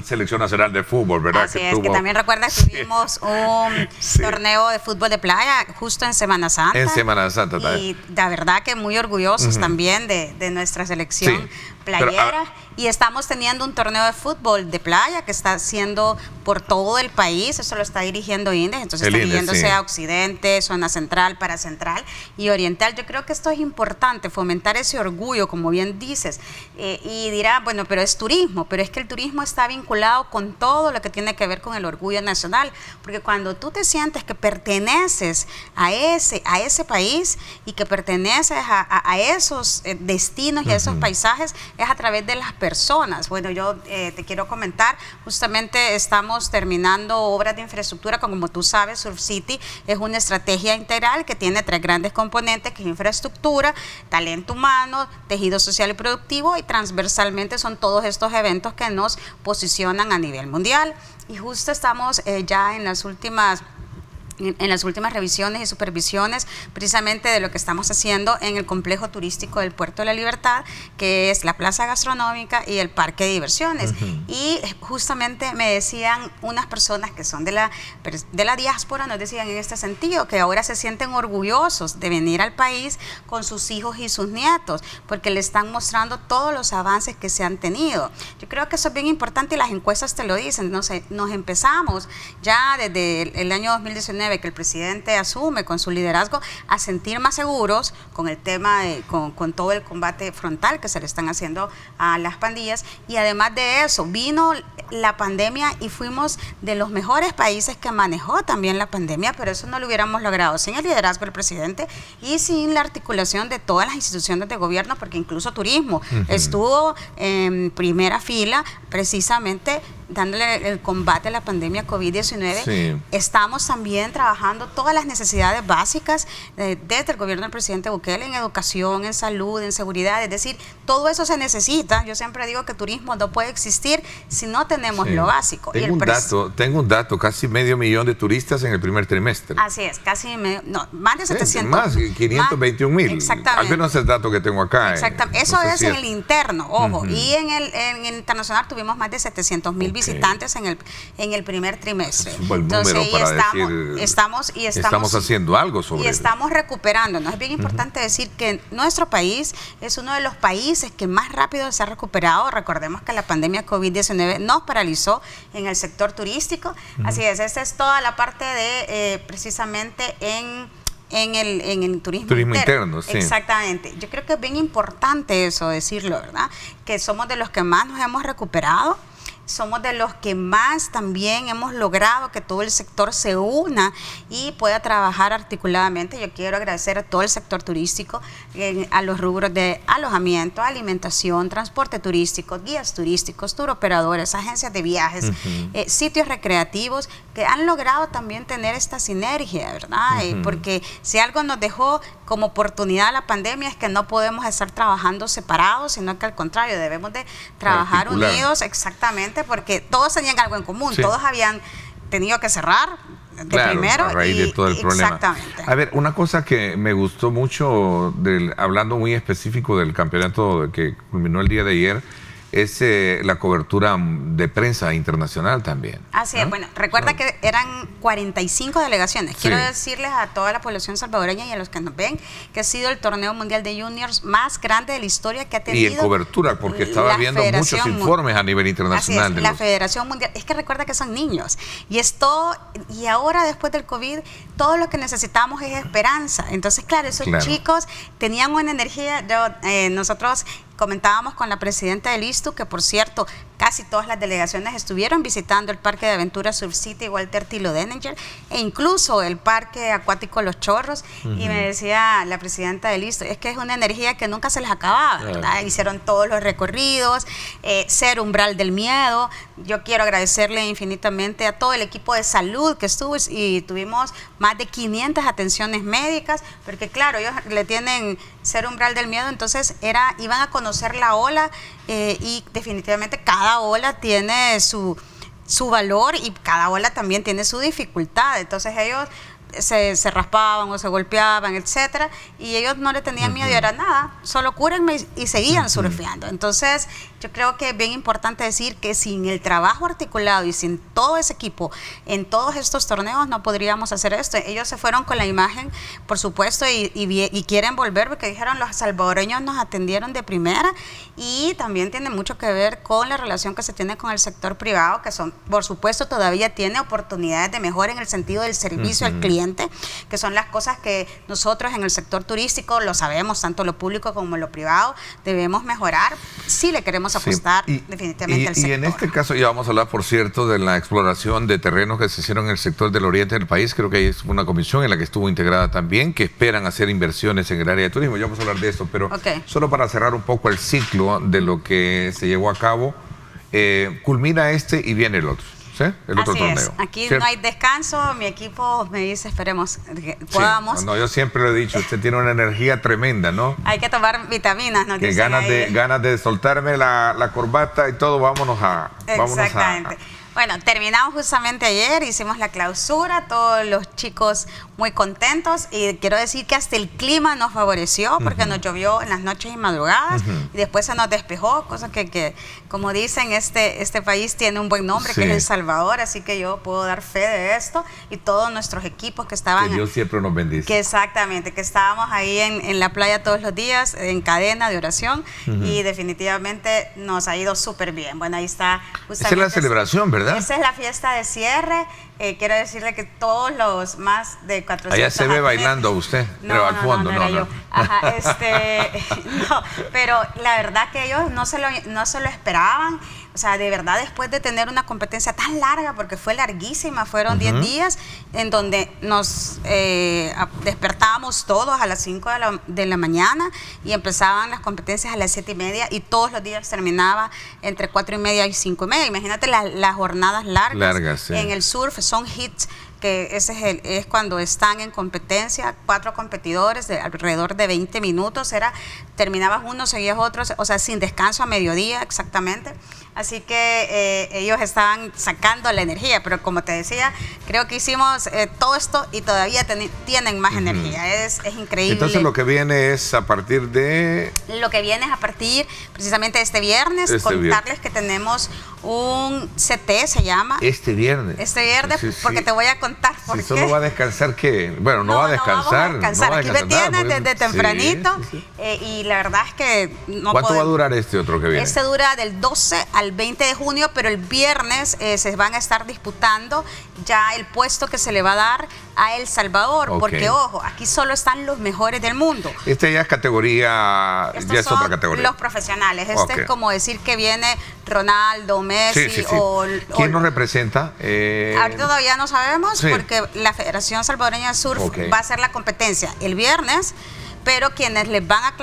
selección nacional de fútbol, ¿verdad? Así es, que también recuerda que tuvimos un torneo de fútbol de playa justo en Semana Santa. En Semana Santa también. Y la verdad que muy orgullosos también de nuestra selección playera. Y estamos teniendo un torneo de fútbol de playa que está haciendo por todo el país. Eso lo está dirigiendo INDES, entonces está dirigiéndose a Occidente, zona central, para central y oriental. Yo creo que esto es importante, fomentar ese orgullo, como bien dices. Y dirá, bueno, pero es turismo, pero es que el turismo está vinculado con todo lo que tiene que ver con el orgullo nacional, porque cuando tú te sientes que perteneces a ese país y que perteneces a esos destinos y a esos paisajes, es a través de las personas. Bueno, yo te quiero comentar, justamente estamos terminando obras de infraestructura, como tú sabes, Surf City es una estrategia integral que tiene 3 grandes componentes, que es infraestructura, talento humano, tejido social y productivo, y transversalmente son todos estos eventos que nos posicionan a nivel mundial. Y justo estamos ya en las últimas revisiones y supervisiones precisamente de lo que estamos haciendo en el complejo turístico del Puerto de la Libertad, que es la plaza gastronómica y el parque de diversiones. Y justamente me decían unas personas que son de la diáspora, nos decían en este sentido, que ahora se sienten orgullosos de venir al país con sus hijos y sus nietos, porque le están mostrando todos los avances que se han tenido. Yo creo que eso es bien importante y las encuestas te lo dicen. Nos empezamos ya desde el año 2019, que el presidente asume con su liderazgo, a sentir más seguros con el tema con todo el combate frontal que se le están haciendo a las pandillas. Y además de eso, vino la pandemia y fuimos de los mejores países que manejó también la pandemia, pero eso no lo hubiéramos logrado sin el liderazgo del presidente y sin la articulación de todas las instituciones de gobierno, porque incluso turismo estuvo en primera fila precisamente dándole el combate a la pandemia COVID-19. Estamos también trabajando todas las necesidades básicas desde el gobierno del presidente Bukele, en educación, en salud, en seguridad, es decir, todo eso se necesita. Yo siempre digo que turismo no puede existir si no tenemos lo básico. Tengo un dato, casi 500,000 de turistas en el primer trimestre. Así es, más de 700. Más, 521,000. Exactamente. Al menos el dato que tengo acá. Exactamente. Eso es en el interno, ojo. Y en el internacional tuvimos más de 700,000 visitantes en el primer trimestre. Es un buen número para decir, estamos haciendo algo sobre eso. Y estamos recuperándonos. Es bien importante decir que nuestro país es uno de los países que más rápido se ha recuperado. Recordemos que la pandemia COVID-19 nos paralizó en el sector turístico. Así es, esa es toda la parte de precisamente en el turismo interno. Sí. Exactamente. Yo creo que es bien importante eso, decirlo, ¿verdad? Que somos de los que más nos hemos recuperado. Somos de los que más también hemos logrado que todo el sector se una y pueda trabajar articuladamente. Yo quiero agradecer a todo el sector turístico, a los rubros de alojamiento, alimentación, transporte turístico, guías turísticos, turoperadores, agencias de viajes, sitios recreativos, que han logrado también tener esta sinergia, ¿verdad? Porque si algo nos dejó como oportunidad la pandemia es que no podemos estar trabajando separados, sino que al contrario, debemos de trabajar unidos, exactamente, porque todos tenían algo en común, todos habían tenido que cerrar de primero a raíz de todo el problema. Exactamente. A ver, una cosa que me gustó mucho, hablando muy específico del campeonato que culminó el día de ayer, es la cobertura de prensa internacional también. Así es, bueno, recuerda que eran 45 delegaciones. Quiero decirles a toda la población salvadoreña y a los que nos ven que ha sido el torneo mundial de juniors más grande de la historia que ha tenido. Y en cobertura, porque estaba viendo muchos informes a nivel internacional. Así es, la Federación Mundial, es que recuerda que son niños y es todo, y ahora después del COVID, todo lo que necesitamos es esperanza. Entonces, claro, esos chicos tenían una energía. Nosotros comentábamos con la presidenta del ISTU, que por cierto, casi todas las delegaciones estuvieron visitando el Parque de Aventuras Surf City Walter Tilo Denninger e incluso el Parque Acuático Los Chorros. Y me decía la presidenta del ISTU, es que es una energía que nunca se les acababa, ¿verdad? Hicieron todos los recorridos, Cero Umbral del Miedo. Yo quiero agradecerle infinitamente a todo el equipo de salud que estuvo y tuvimos más de 500 atenciones médicas, porque claro, ellos le tienen Cero Umbral del Miedo, entonces iban a conocer la ola y definitivamente cada ola tiene su valor y cada ola también tiene su dificultad. Entonces ellos se raspaban o se golpeaban, etcétera, y ellos no le tenían miedo y era nada, solo cúrenme y seguían surfeando. Entonces yo creo que es bien importante decir que sin el trabajo articulado y sin todo ese equipo en todos estos torneos no podríamos hacer esto. Ellos se fueron con la imagen, por supuesto, y quieren volver porque dijeron los salvadoreños nos atendieron de primera, y también tiene mucho que ver con la relación que se tiene con el sector privado, que son, por supuesto, todavía tiene oportunidades de mejora en el sentido del servicio al cliente, que son las cosas que nosotros en el sector turístico lo sabemos, tanto lo público como lo privado, debemos mejorar si le queremos apostar definitivamente al sector. Y en este caso ya vamos a hablar, por cierto, de la exploración de terrenos que se hicieron en el sector del oriente del país. Creo que hay una comisión en la que estuvo integrada también, que esperan hacer inversiones en el área de turismo. Ya vamos a hablar de esto, pero solo para cerrar un poco el ciclo de lo que se llevó a cabo, culmina este y viene el otro. ¿Sí? El otro torneo. Aquí no hay descanso, mi equipo me dice, esperemos que podamos. No, yo siempre lo he dicho, usted tiene una energía tremenda, ¿no? Hay que tomar vitaminas, ¿no? Que ganas de soltarme la corbata y todo, vámonos a... Exactamente. Bueno, terminamos justamente ayer, hicimos la clausura, todos los chicos muy contentos, y quiero decir que hasta el clima nos favoreció porque nos llovió en las noches y madrugadas y después se nos despejó, cosa que como dicen, este país tiene un buen nombre, que es El Salvador, así que yo puedo dar fe de esto, y todos nuestros equipos que estaban... Que Dios siempre nos bendice. Que exactamente, que estábamos ahí en la playa todos los días, en cadena de oración, y definitivamente nos ha ido súper bien. Bueno, ahí está justamente... Esa es la celebración, ¿verdad? Esa es la fiesta de cierre. Quiero decirle que todos los más de 400... Allá se ve bailando usted, pero al fondo, no. Yo. Ajá, no, pero la verdad que ellos no se lo esperaban. O sea, de verdad, después de tener una competencia tan larga, porque fue larguísima, fueron 10 días, en donde nos despertábamos todos a las 5 de la mañana y empezaban las competencias a las 7:30, y todos los días terminaba entre 4:30 y 5:30. Imagínate las jornadas largas en el surf, son hits que ese es cuando están en competencia, 4 competidores de alrededor de 20 minutos, terminabas uno, seguías otro, o sea, sin descanso a mediodía exactamente. Así que ellos estaban sacando la energía, pero como te decía, creo que hicimos todo esto y todavía tienen más energía. Es increíble. Entonces lo que viene es a partir de... Lo que viene es a partir precisamente de este viernes, contarles que tenemos un CT, se llama. Este viernes. Este viernes, Sí, porque te voy a contar por qué. ¿Solo va a descansar qué? Bueno, no va a descansar. No vamos a descansar. Aquí me tienes desde tempranito. Sí. Y la verdad es que no ¿Cuánto va a durar este otro que viene? Este dura del 12 al 20 de junio, pero el viernes se van a estar disputando ya el puesto que se le va a dar a El Salvador, porque ojo, aquí solo están los mejores del mundo. Esta ya es categoría, Estos ya es son otra categoría. Los profesionales. Es como decir que viene Ronaldo, Messi ¿Quién nos representa? Ahorita todavía no sabemos porque la Federación Salvadoreña de Surf va a hacer la competencia el viernes, pero quienes les van a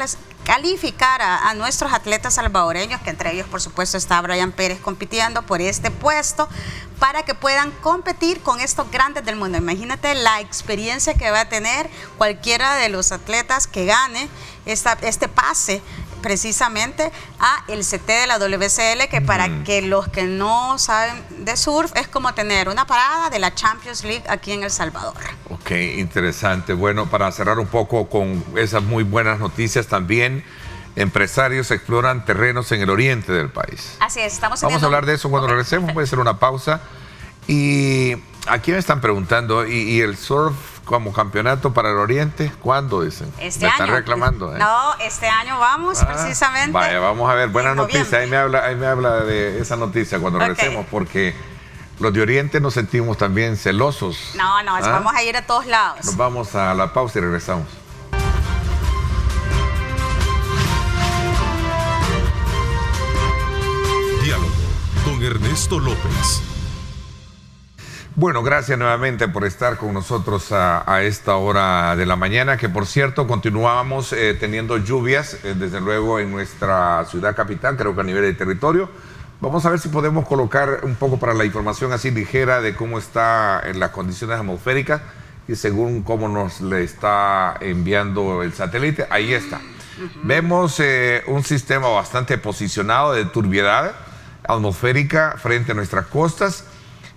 calificar a nuestros atletas salvadoreños, que entre ellos por supuesto está Brian Pérez compitiendo por este puesto, para que puedan competir con estos grandes del mundo. Imagínate la experiencia que va a tener cualquiera de los atletas que gane este pase precisamente a el CT de la WSL, que para que los que no saben de surf es como tener una parada de la Champions League aquí en El Salvador. Ok, interesante. Bueno, para cerrar un poco con esas muy buenas noticias también, empresarios exploran terrenos en el oriente del país. Así es, Vamos a hablar de eso cuando regresemos, voy a hacer una pausa. Y aquí me están preguntando, ¿y el surf como campeonato para el oriente? ¿Cuándo dicen? Este me año. Están reclamando. No, este año vamos precisamente. Vaya, vamos a ver, buena noticia. Ahí me habla de esa noticia cuando regresemos, porque los de oriente nos sentimos también celosos. No, vamos a ir a todos lados. Nos vamos a la pausa y regresamos. Diálogo con Ernesto López. Bueno, gracias nuevamente por estar con nosotros a esta hora de la mañana, que por cierto continuamos teniendo lluvias, desde luego en nuestra ciudad capital, creo que a nivel de territorio. Vamos a ver si podemos colocar un poco para la información así ligera de cómo está en las condiciones atmosféricas y según cómo nos le está enviando el satélite, ahí está. Vemos un sistema bastante posicionado de turbiedad atmosférica frente a nuestras costas.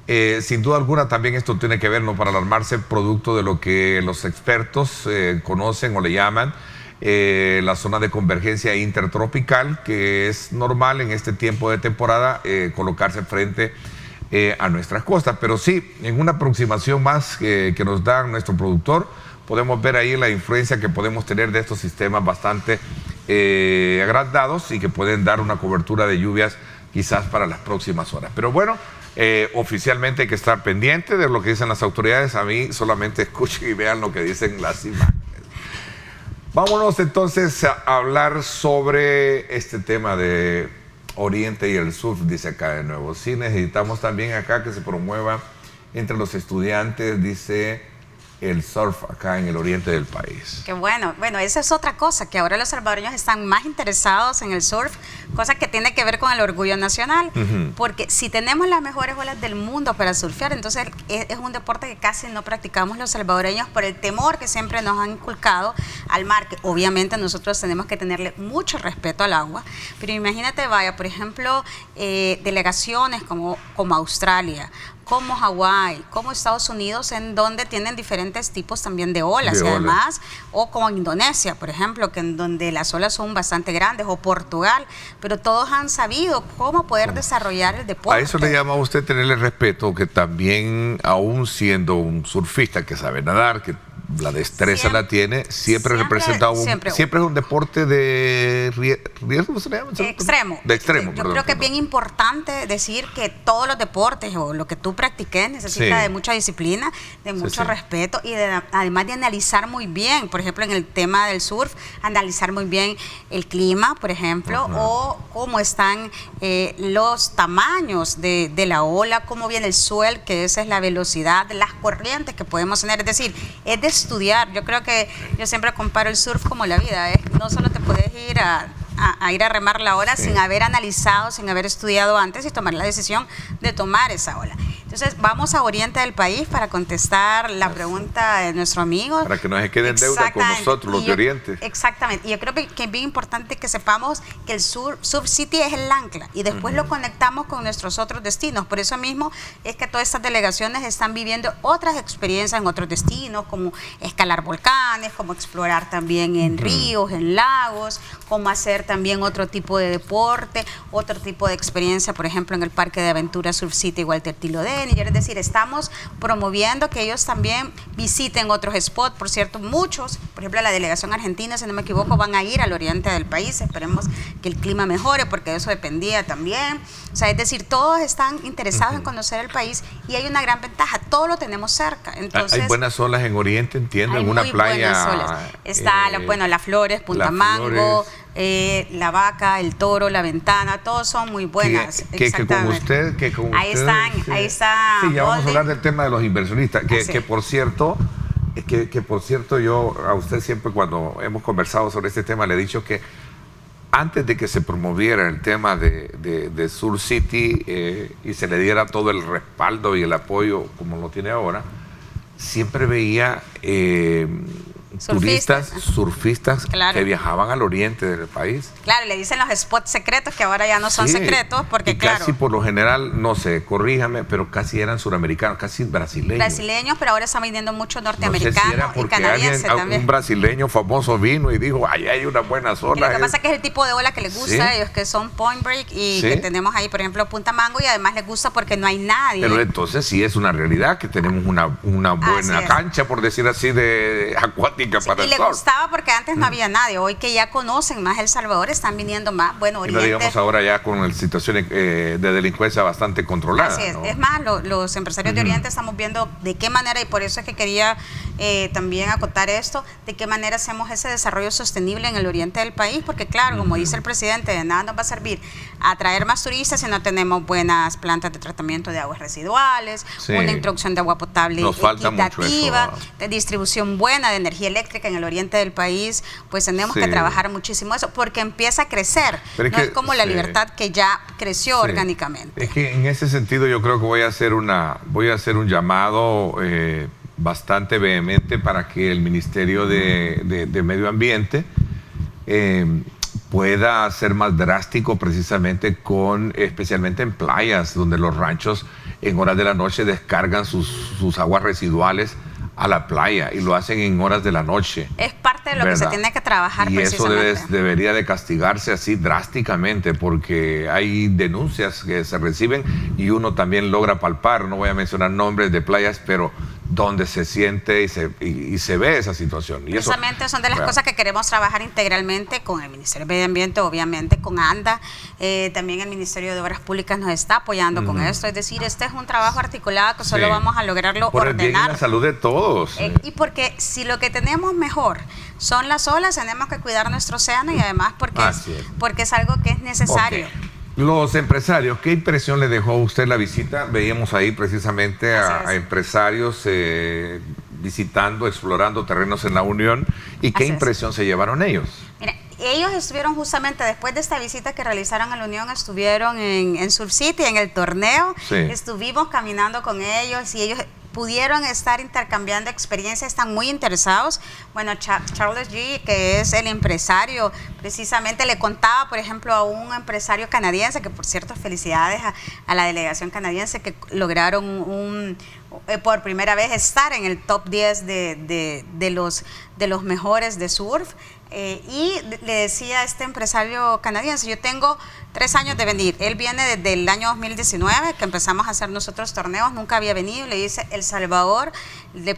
Sin duda alguna también esto tiene que ver, no para alarmarse, producto de lo que los expertos conocen o le llaman la zona de convergencia intertropical, que es normal en este tiempo de temporada colocarse frente a nuestras costas. Pero sí, en una aproximación más que nos da nuestro productor, podemos ver ahí la influencia que podemos tener de estos sistemas bastante agrandados y que pueden dar una cobertura de lluvias quizás para las próximas horas. Pero bueno, oficialmente hay que estar pendiente de lo que dicen las autoridades. A mí solamente escuchen y vean lo que dicen las imágenes. Vámonos entonces a hablar sobre este tema de Oriente y el surf, dice acá de nuevo. Sí, necesitamos también acá que se promueva entre los estudiantes, dice, el surf acá en el oriente del país. Qué bueno. Bueno, esa es otra cosa, que ahora los salvadoreños están más interesados en el surf, cosa que tiene que ver con el orgullo nacional, porque si tenemos las mejores olas del mundo para surfear, entonces es un deporte que casi no practicamos los salvadoreños por el temor que siempre nos han inculcado al mar, que obviamente nosotros tenemos que tenerle mucho respeto al agua, pero imagínate, vaya, por ejemplo, delegaciones como Australia, como Hawái, como Estados Unidos, en donde tienen diferentes tipos también de olas, y además, o como Indonesia, por ejemplo, que en donde las olas son bastante grandes, o Portugal, pero todos han sabido cómo poder desarrollar el deporte. A eso le llama a usted tenerle respeto, que también, aún siendo un surfista que sabe nadar, que la destreza la tiene, siempre representa siempre es un deporte de riesgo, ¿se le llama? Extremo. De extremo. Yo creo que es bien importante decir que todos los deportes o lo que tú practiques necesita de mucha disciplina, de mucho respeto y además de analizar muy bien, por ejemplo, en el tema del surf, analizar muy bien el clima, por ejemplo, o cómo están los tamaños de la ola, cómo viene el swell, que esa es la velocidad, las corrientes que podemos tener, es decir, es de estudiar. Yo creo que yo siempre comparo el surf como la vida, no solo te puedes ir a ir a remar la ola sin haber analizado, sin haber estudiado antes y tomar la decisión de tomar esa ola. Entonces Entonces, vamos a oriente del país para contestar la pregunta de nuestro amigo. Para que no se quede en deuda con nosotros, los de Oriente. Exactamente. Y yo creo que es bien importante que sepamos que el Surf City es el ancla y después lo conectamos con nuestros otros destinos. Por eso mismo es que todas estas delegaciones están viviendo otras experiencias en otros destinos, como escalar volcanes, como explorar también en ríos, en lagos, como hacer también otro tipo de deporte, otro tipo de experiencia, por ejemplo, en el Parque de Aventura Surf City Walter Tilodeni. Es decir, estamos promoviendo que ellos también visiten otros spots. Por cierto, muchos, por ejemplo, la delegación argentina, si no me equivoco, van a ir al oriente del país. Esperemos que el clima mejore, porque de eso dependía también. O sea, es decir, todos están interesados en conocer el país y hay una gran ventaja, todo lo tenemos cerca. Entonces, hay buenas olas en Oriente, entiendo, en una playa. Está, Las Flores, Punta Mango, La Vaca, El Toro, La Ventana, todos son muy buenas. Que con usted, ahí están. Sí, ya vamos a hablar del tema de los inversionistas, que por cierto, yo a usted siempre cuando hemos conversado sobre este tema le he dicho que antes de que se promoviera el tema de Surf City y se le diera todo el respaldo y el apoyo como lo tiene ahora, siempre veía surfistas claro, que viajaban al oriente del país. Claro, le dicen los spots secretos, que ahora ya no son secretos, porque y casi por lo general, no sé, corríjame, pero casi eran suramericanos, casi brasileños. Brasileños, pero ahora están viniendo muchos norteamericanos y canadienses también. Un brasileño famoso vino y dijo, ahí hay unas buenas olas. Lo que pasa es que es el tipo de ola que les gusta a ellos, que son Point Break y que tenemos ahí, por ejemplo, Punta Mango, y además les gusta porque no hay nadie. Pero entonces sí es una realidad que tenemos una buena cancha, por decir así, de acuática. Y le gustaba porque antes no había nadie. Hoy que ya conocen más El Salvador, están viniendo más. Bueno, Oriente. Y lo digamos ahora ya con situaciones de delincuencia bastante controladas. Así es. ¿no? Es más, los empresarios de Oriente estamos viendo de qué manera, y por eso es que quería también acotar esto, de qué manera hacemos ese desarrollo sostenible en el oriente del país, porque claro, como dice el presidente, de nada nos va a servir atraer más turistas si no tenemos buenas plantas de tratamiento de aguas residuales, una introducción de agua potable equitativa, de distribución buena de energía eléctrica en el oriente del país. Pues tenemos que trabajar muchísimo eso, porque empieza a crecer. No es como la Libertad, que ya creció orgánicamente. Es que en ese sentido yo creo que voy a hacer un llamado bastante vehemente para que el Ministerio de Medio Ambiente pueda ser más drástico precisamente especialmente en playas donde los ranchos en horas de la noche descargan sus aguas residuales a la playa y lo hacen en horas de la noche. Es parte de lo que se tiene que trabajar y precisamente. Eso debería de castigarse así drásticamente, porque hay denuncias que se reciben y uno también logra palpar, no voy a mencionar nombres de playas, pero donde se siente y se ve esa situación. Y precisamente eso, son de las cosas que queremos trabajar integralmente con el Ministerio de Medio Ambiente, obviamente con ANDA, también el Ministerio de Obras Públicas nos está apoyando con esto, es decir, este es un trabajo articulado que solo vamos a lograrlo por ordenar. El bien y la salud de todos. Y porque si lo que tenemos mejor son las olas, tenemos que cuidar nuestro océano, y además porque es algo que es necesario. Los empresarios, ¿qué impresión le dejó a usted la visita? Veíamos ahí precisamente a empresarios visitando, explorando terrenos en la Unión. ¿Y qué impresión se llevaron ellos? Mira, ellos estuvieron justamente después de esta visita que realizaron a la Unión, estuvieron en Surf City, en el torneo. Estuvimos caminando con ellos y ellos pudieron estar intercambiando experiencias, están muy interesados. Bueno, Charles G., que es el empresario, precisamente le contaba, por ejemplo, a un empresario canadiense, que por cierto, felicidades a la delegación canadiense, que lograron por primera vez estar en el top 10 de los mejores de surf. Y le decía a este empresario canadiense, yo tengo 3 años de venir, él viene desde el año 2019 que empezamos a hacer nosotros torneos, nunca había venido, le dice, El Salvador, te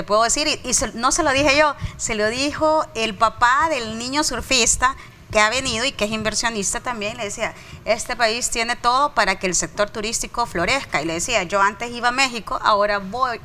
puedo decir, no se lo dije yo, se lo dijo el papá del niño surfista que ha venido y que es inversionista también. Le decía, este país tiene todo para que el sector turístico florezca. Y le decía, yo antes iba a México, ahora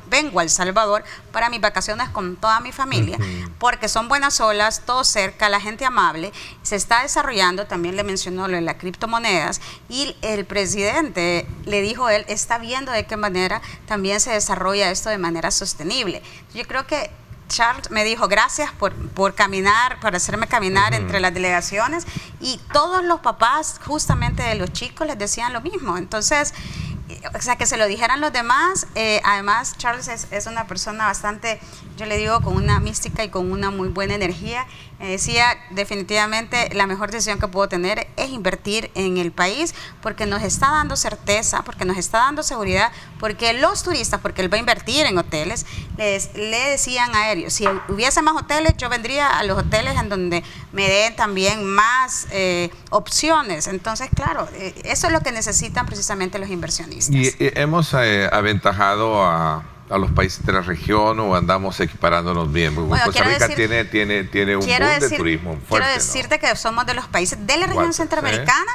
vengo a El Salvador para mis vacaciones con toda mi familia, porque son buenas olas, todo cerca, la gente amable, se está desarrollando, también le mencionó lo de las criptomonedas, y el presidente le dijo, él está viendo de qué manera también se desarrolla esto de manera sostenible. Yo creo que Charles me dijo, gracias por caminar, por hacerme caminar entre las delegaciones, y todos los papás justamente de los chicos les decían lo mismo. Entonces, o sea, que se lo dijeran los demás. Además, Charles es una persona bastante, yo le digo, con una mística y con una muy buena energía. Me decía, definitivamente la mejor decisión que puedo tener es invertir en el país, porque nos está dando certeza, porque nos está dando seguridad, porque los turistas, porque él va a invertir en hoteles, le decían a ellos, si hubiese más hoteles, yo vendría a los hoteles en donde me den también más opciones. Entonces, claro, eso es lo que necesitan precisamente los inversionistas. Y hemos aventajado a los países de la región, o andamos equiparándonos bien. Bueno, Costa Rica tiene un boom de turismo fuerte. Quiero decirte, ¿no?, que somos de los países de la región centroamericana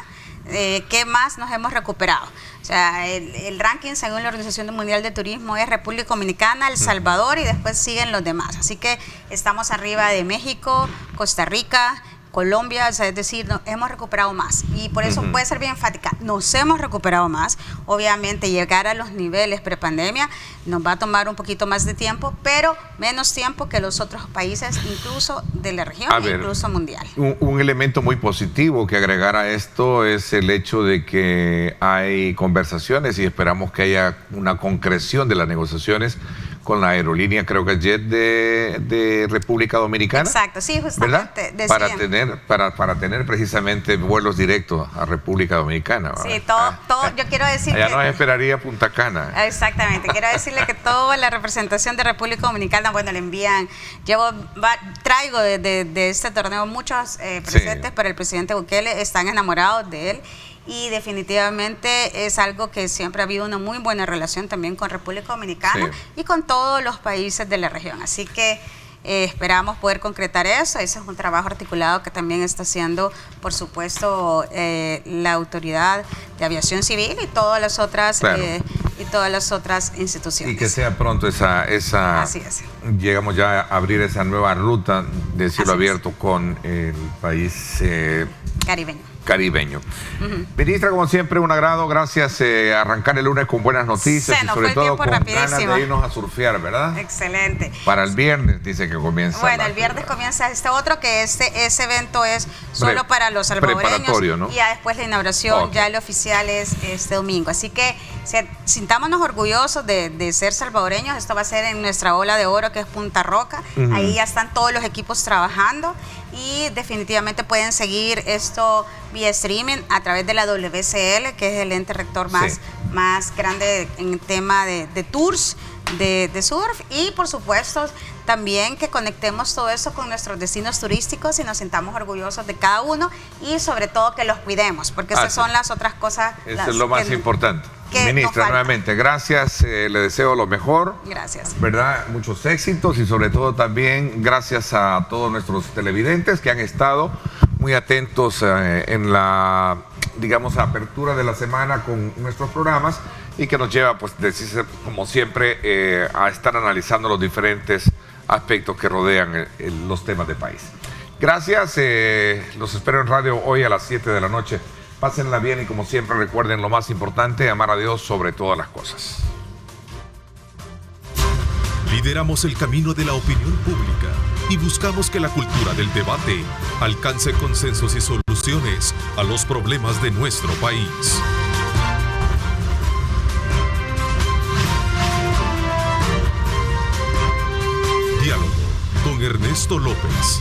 que más nos hemos recuperado. O sea, el ranking según la Organización Mundial de Turismo es República Dominicana, El Salvador y después siguen los demás. Así que estamos arriba de México, Costa Rica, Colombia, o sea, es decir, hemos recuperado más, y por eso puede ser bien enfática, nos hemos recuperado más. Obviamente llegar a los niveles prepandemia nos va a tomar un poquito más de tiempo, pero menos tiempo que los otros países, incluso de la región, incluso mundial. Un elemento muy positivo que agregar a esto es el hecho de que hay conversaciones, y esperamos que haya una concreción de las negociaciones con la aerolínea, creo que es Jet de República Dominicana. Exacto, sí, justamente. Para tener precisamente vuelos directos a República Dominicana. Sí, todo, yo quiero decir allá que... nos esperaría Punta Cana. Exactamente, quiero decirle que toda la representación de República Dominicana, bueno, le envían, traigo de este torneo muchos presentes, pero el presidente Bukele están enamorados de él. Y definitivamente es algo que siempre ha habido una muy buena relación también con República Dominicana y con todos los países de la región. Así que esperamos poder concretar eso. Ese es un trabajo articulado que también está haciendo, por supuesto, la Autoridad de Aviación Civil y todas las otras instituciones. Y que sea pronto esa Así es. Llegamos ya a abrir esa nueva ruta de cielo abierto con el país caribeño. Ministra, como siempre, un agrado. Gracias. Arrancar el lunes con buenas noticias y sobre todo con ganas de irnos a surfear, ¿verdad? Excelente. Para el viernes dice que comienza. Bueno, el viernes comienza este otro, que ese evento es solo para los salvadoreños, ¿no? Y ya después la inauguración, ya el oficial es este domingo. Así que sintámonos orgullosos de ser salvadoreños. Esto va a ser en nuestra ola de oro, que es Punta Roca. Ahí ya están todos los equipos trabajando, y definitivamente pueden seguir esto vía streaming a través de la WCL, que es el ente rector más grande en tema de tours de surf, y por supuesto también que conectemos todo eso con nuestros destinos turísticos y nos sintamos orgullosos de cada uno, y sobre todo que los cuidemos, porque esas son las otras cosas. Eso es lo más importante. Ministra, nuevamente, gracias, le deseo lo mejor. Gracias. ¿Verdad? Muchos éxitos, y sobre todo también gracias a todos nuestros televidentes que han estado muy atentos en la, digamos, apertura de la semana con nuestros programas, y que nos lleva, pues, como siempre, a estar analizando los diferentes aspectos que rodean los temas del país. Gracias, los espero en radio hoy a las 7 de la noche. Pásenla bien, y como siempre recuerden lo más importante, amar a Dios sobre todas las cosas. Lideramos el camino de la opinión pública y buscamos que la cultura del debate alcance consensos y soluciones a los problemas de nuestro país. Diálogo con Ernesto López.